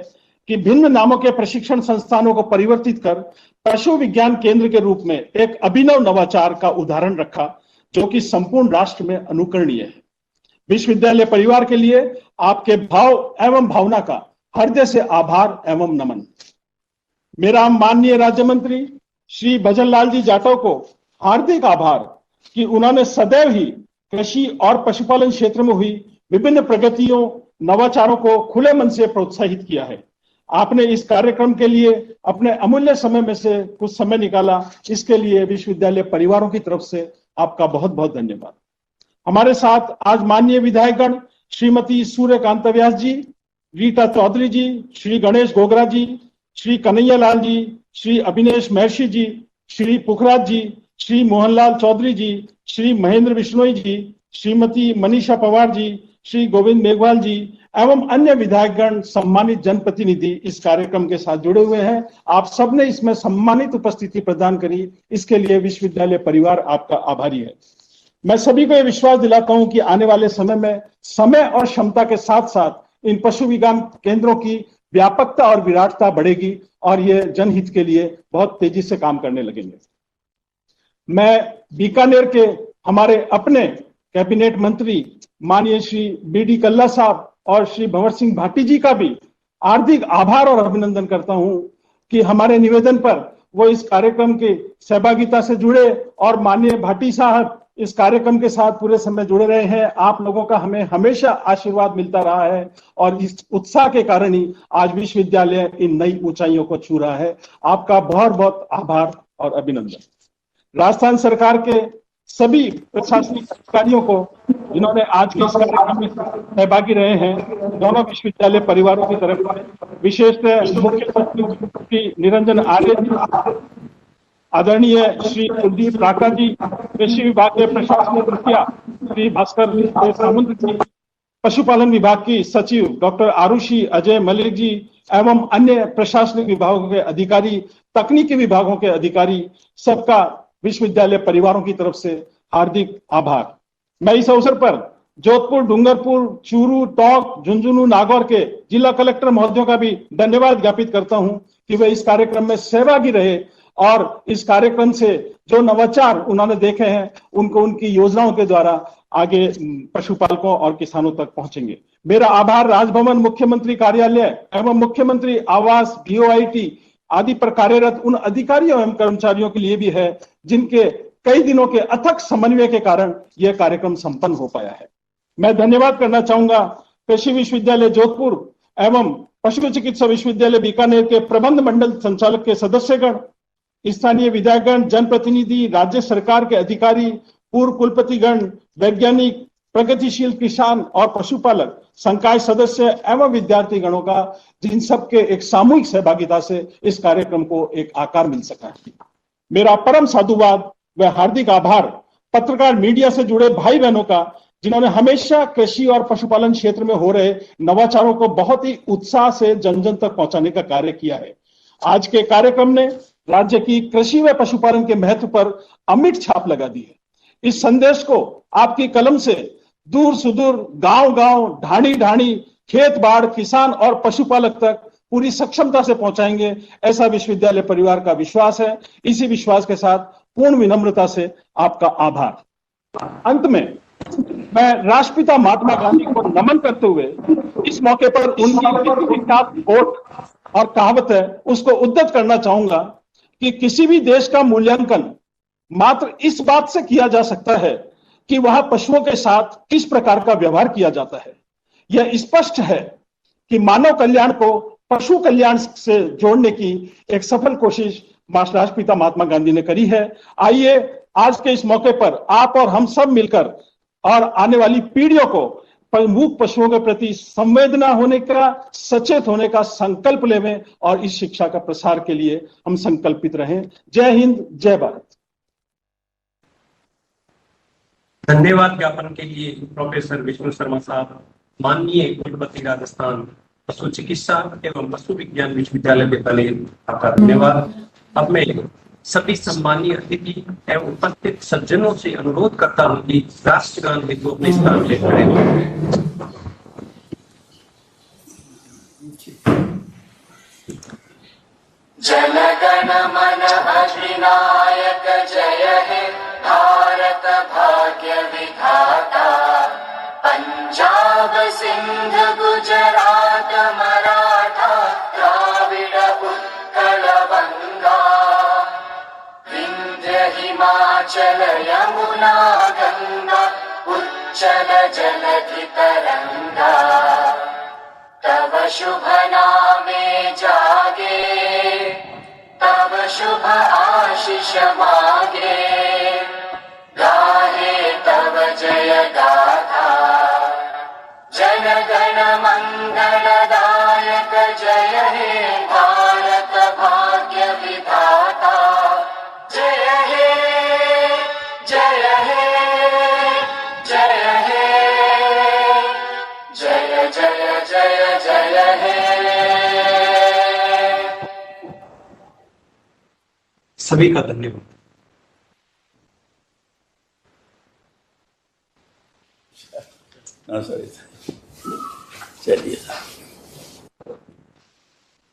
कि भिन्न नामों के प्रशिक्षण संस्थानों को परिवर्तित कर पशु विज्ञान केंद्र के रूप में एक अभिनव नवाचार का उदाहरण रखा, जो कि संपूर्ण राष्ट्र में अनुकरणीय है। विश्वविद्यालय परिवार के लिए आपके भाव एवं भावना का हृदय से आभार एवं नमन। मेरा माननीय राज्य मंत्री श्री भजन लाल जी जाटव को हार्दिक आभार कि उन्होंने सदैव ही कृषि और पशुपालन क्षेत्र में हुई विभिन्न प्रगतियों, नवाचारों को खुले मन से प्रोत्साहित किया है। आपने इस कार्यक्रम के लिए अपने अमूल्य समय में से कुछ समय निकाला, इसके लिए विश्वविद्यालय परिवारों की तरफ से आपका बहुत बहुत धन्यवाद। हमारे साथ आज माननीय विधायकगण श्रीमती सूर्यकांत व्यास जी, रीटा चौधरी जी, श्री गणेश गोगरा जी, श्री कन्हैया लाल जी, श्री अभिनेश महर्षि जी, श्री पुखराज जी, श्री मोहनलाल चौधरी जी, श्री महेंद्र बिश्नोई जी, श्रीमती मनीषा पवार जी, श्री गोविंद मेघवाल जी एवं अन्य विधायकगण, सम्मानित जनप्रतिनिधि इस कार्यक्रम के साथ जुड़े हुए हैं। आप सबने इसमें सम्मानित उपस्थिति प्रदान करी, इसके लिए विश्वविद्यालय परिवार आपका आभारी है। मैं सभी को यह विश्वास दिलाता हूं कि आने वाले समय में समय और क्षमता के साथ साथ इन पशु विज्ञान केंद्रों की व्यापकता और विराटता बढ़ेगी और ये जनहित के लिए बहुत तेजी से काम करने लगेंगे। मैं बीकानेर के हमारे अपने कैबिनेट मंत्री माननीय श्री बी.डी. कल्ला साहब और श्री भंवर सिंह भाटी जी का भी हार्दिक आभार और अभिनंदन करता हूं कि हमारे निवेदन पर वो इस कार्यक्रम की सहभागिता से जुड़े और माननीय भाटी साहब इस कार्यक्रम के साथ पूरे समय जुड़े रहे हैं। आप लोगों का हमें हमेशा आशीर्वाद मिलता रहा है और इस उत्साह के कारण ही आज विश्वविद्यालय इन नई ऊंचाइयों को छू रहा है। आपका बहुत बहुत आभार और अभिनंदन। राजस्थान सरकार के सभी प्रशासनिक अधिकारियों को जिन्होंने आज के इस कार्यक्रम में सहभागी रहे हैं, दोनों विश्वविद्यालय परिवारों की तरफ से विशेषतः मुख्य सचिव श्री निरंजन आर्य जी, आदरणीय श्री कुलदीप राका जी, कृषि विभाग के प्रशासनिक मुखिया श्री भास्कर सामंत जी, पशुपालन विभाग की सचिव डॉक्टर आरुषि अजय मलिक जी एवं अन्य प्रशासनिक विभागों के अधिकारी, तकनीकी विभागों के अधिकारी, सबका विश्वविद्यालय परिवारों की तरफ से हार्दिक आभार। मैं इस अवसर पर जोधपुर, डूंगरपुर, चूरू, टोंक, झुंझुनू, नागौर के जिला कलेक्टर महोदयों का भी धन्यवाद ज्ञापित करता हूं कि वे इस कार्यक्रम में सहभागी रहे और इस कार्यक्रम से जो नवाचार उन्होंने देखे हैं उनको उनकी योजनाओं के द्वारा आगे पशुपालकों और किसानों तक पहुंचेंगे। मेरा आभार राजभवन, मुख्यमंत्री कार्यालय एवं मुख्यमंत्री आवास, BOIT आदि पर कार्यरत उन अधिकारियों एवं कर्मचारियों के लिए भी है जिनके कई दिनों के अथक समन्वय के कारण यह कार्यक्रम संपन्न हो पाया है। मैं धन्यवाद करना चाहूंगा कृषि विश्वविद्यालय जोधपुर एवं पशु चिकित्सा विश्वविद्यालय बीकानेर के प्रबंध मंडल संचालक के सदस्यगण, स्थानीय विधायकगण, जनप्रतिनिधि, राज्य सरकार के अधिकारी, पूर्व कुलपतिगण, वैज्ञानिक, प्रगतिशील किसान और पशुपालक, संकाय सदस्य एवं विद्यार्थी गणों का, जिन सबके एक सामूहिक सहभागिता से इस कार्यक्रम को एक आकार मिल सका। मेरा परम साधुवाद व हार्दिक आभार पत्रकार मीडिया से जुड़े भाई बहनों का, जिन्होंने हमेशा कृषि और पशुपालन क्षेत्र में हो रहे नवाचारों को बहुत ही उत्साह से जन जन तक पहुंचाने का कार्य किया है। आज के कार्यक्रम ने राज्य की कृषि व पशुपालन के महत्व पर अमिट छाप लगा दी है। इस संदेश को आपकी कलम से दूर सुदूर, गांव गांव, ढाणी ढाणी, खेत बाड़, किसान और पशुपालक तक पूरी सक्षमता से पहुंचाएंगे, ऐसा विश्वविद्यालय परिवार का विश्वास है। इसी विश्वास के साथ पूर्ण विनम्रता से आपका आभार। अंत में मैं राष्ट्रपिता महात्मा गांधी को नमन करते हुए इस मौके पर उनकी विख्यात कोट और कहावत है उसको उद्धृत करना चाहूंगा कि किसी भी देश का मूल्यांकन मात्र इस बात से किया जा सकता है कि वहां पशुओं के साथ किस प्रकार का व्यवहार किया जाता है। यह स्पष्ट है कि मानव कल्याण को पशु कल्याण से जोड़ने की एक सफल कोशिश राष्ट्रपिता महात्मा गांधी ने करी है। आइए आज के इस मौके पर आप और हम सब मिलकर और आने वाली पीढ़ियों को मूक पशुओं के प्रति संवेदना होने का, सचेत होने का संकल्प लेवें और इस शिक्षा का प्रसार के लिए हम संकल्पित रहें। जय हिंद, जय भारत। धन्यवाद ज्ञापन के लिए प्रोफेसर विष्णु शर्मा साहब, माननीय कुलपति राजस्थान पशु चिकित्सा एवं पशु विज्ञान विश्वविद्यालय बीकानेर, आपका धन्यवाद। अब मैं सभी सम्मानीय अतिथि एवं उपस्थित सज्जनों से अनुरोध करता हूं कि राष्ट्रगान हेतु अपने स्थान ले खड़े हों। जन गण मन अधिनायक जय हे भारत भाग्य विधाता, पंजाब सिंध गुजरात मराठा द्राविड़ उत्कल बंगा, विंध्य हिमाचल यमुना गंगा उच्चल जलधि तरंगा, तव शुभ नामे जागे, तव शुभ आशीष मागे, गाहे तव जय गाथा, जन गण मंगलदायक जय हे भारत भाग्य विधाता, जय हे जय हे जय हे जय जय जय जय हे। सभी का धन्यवाद। चलिए।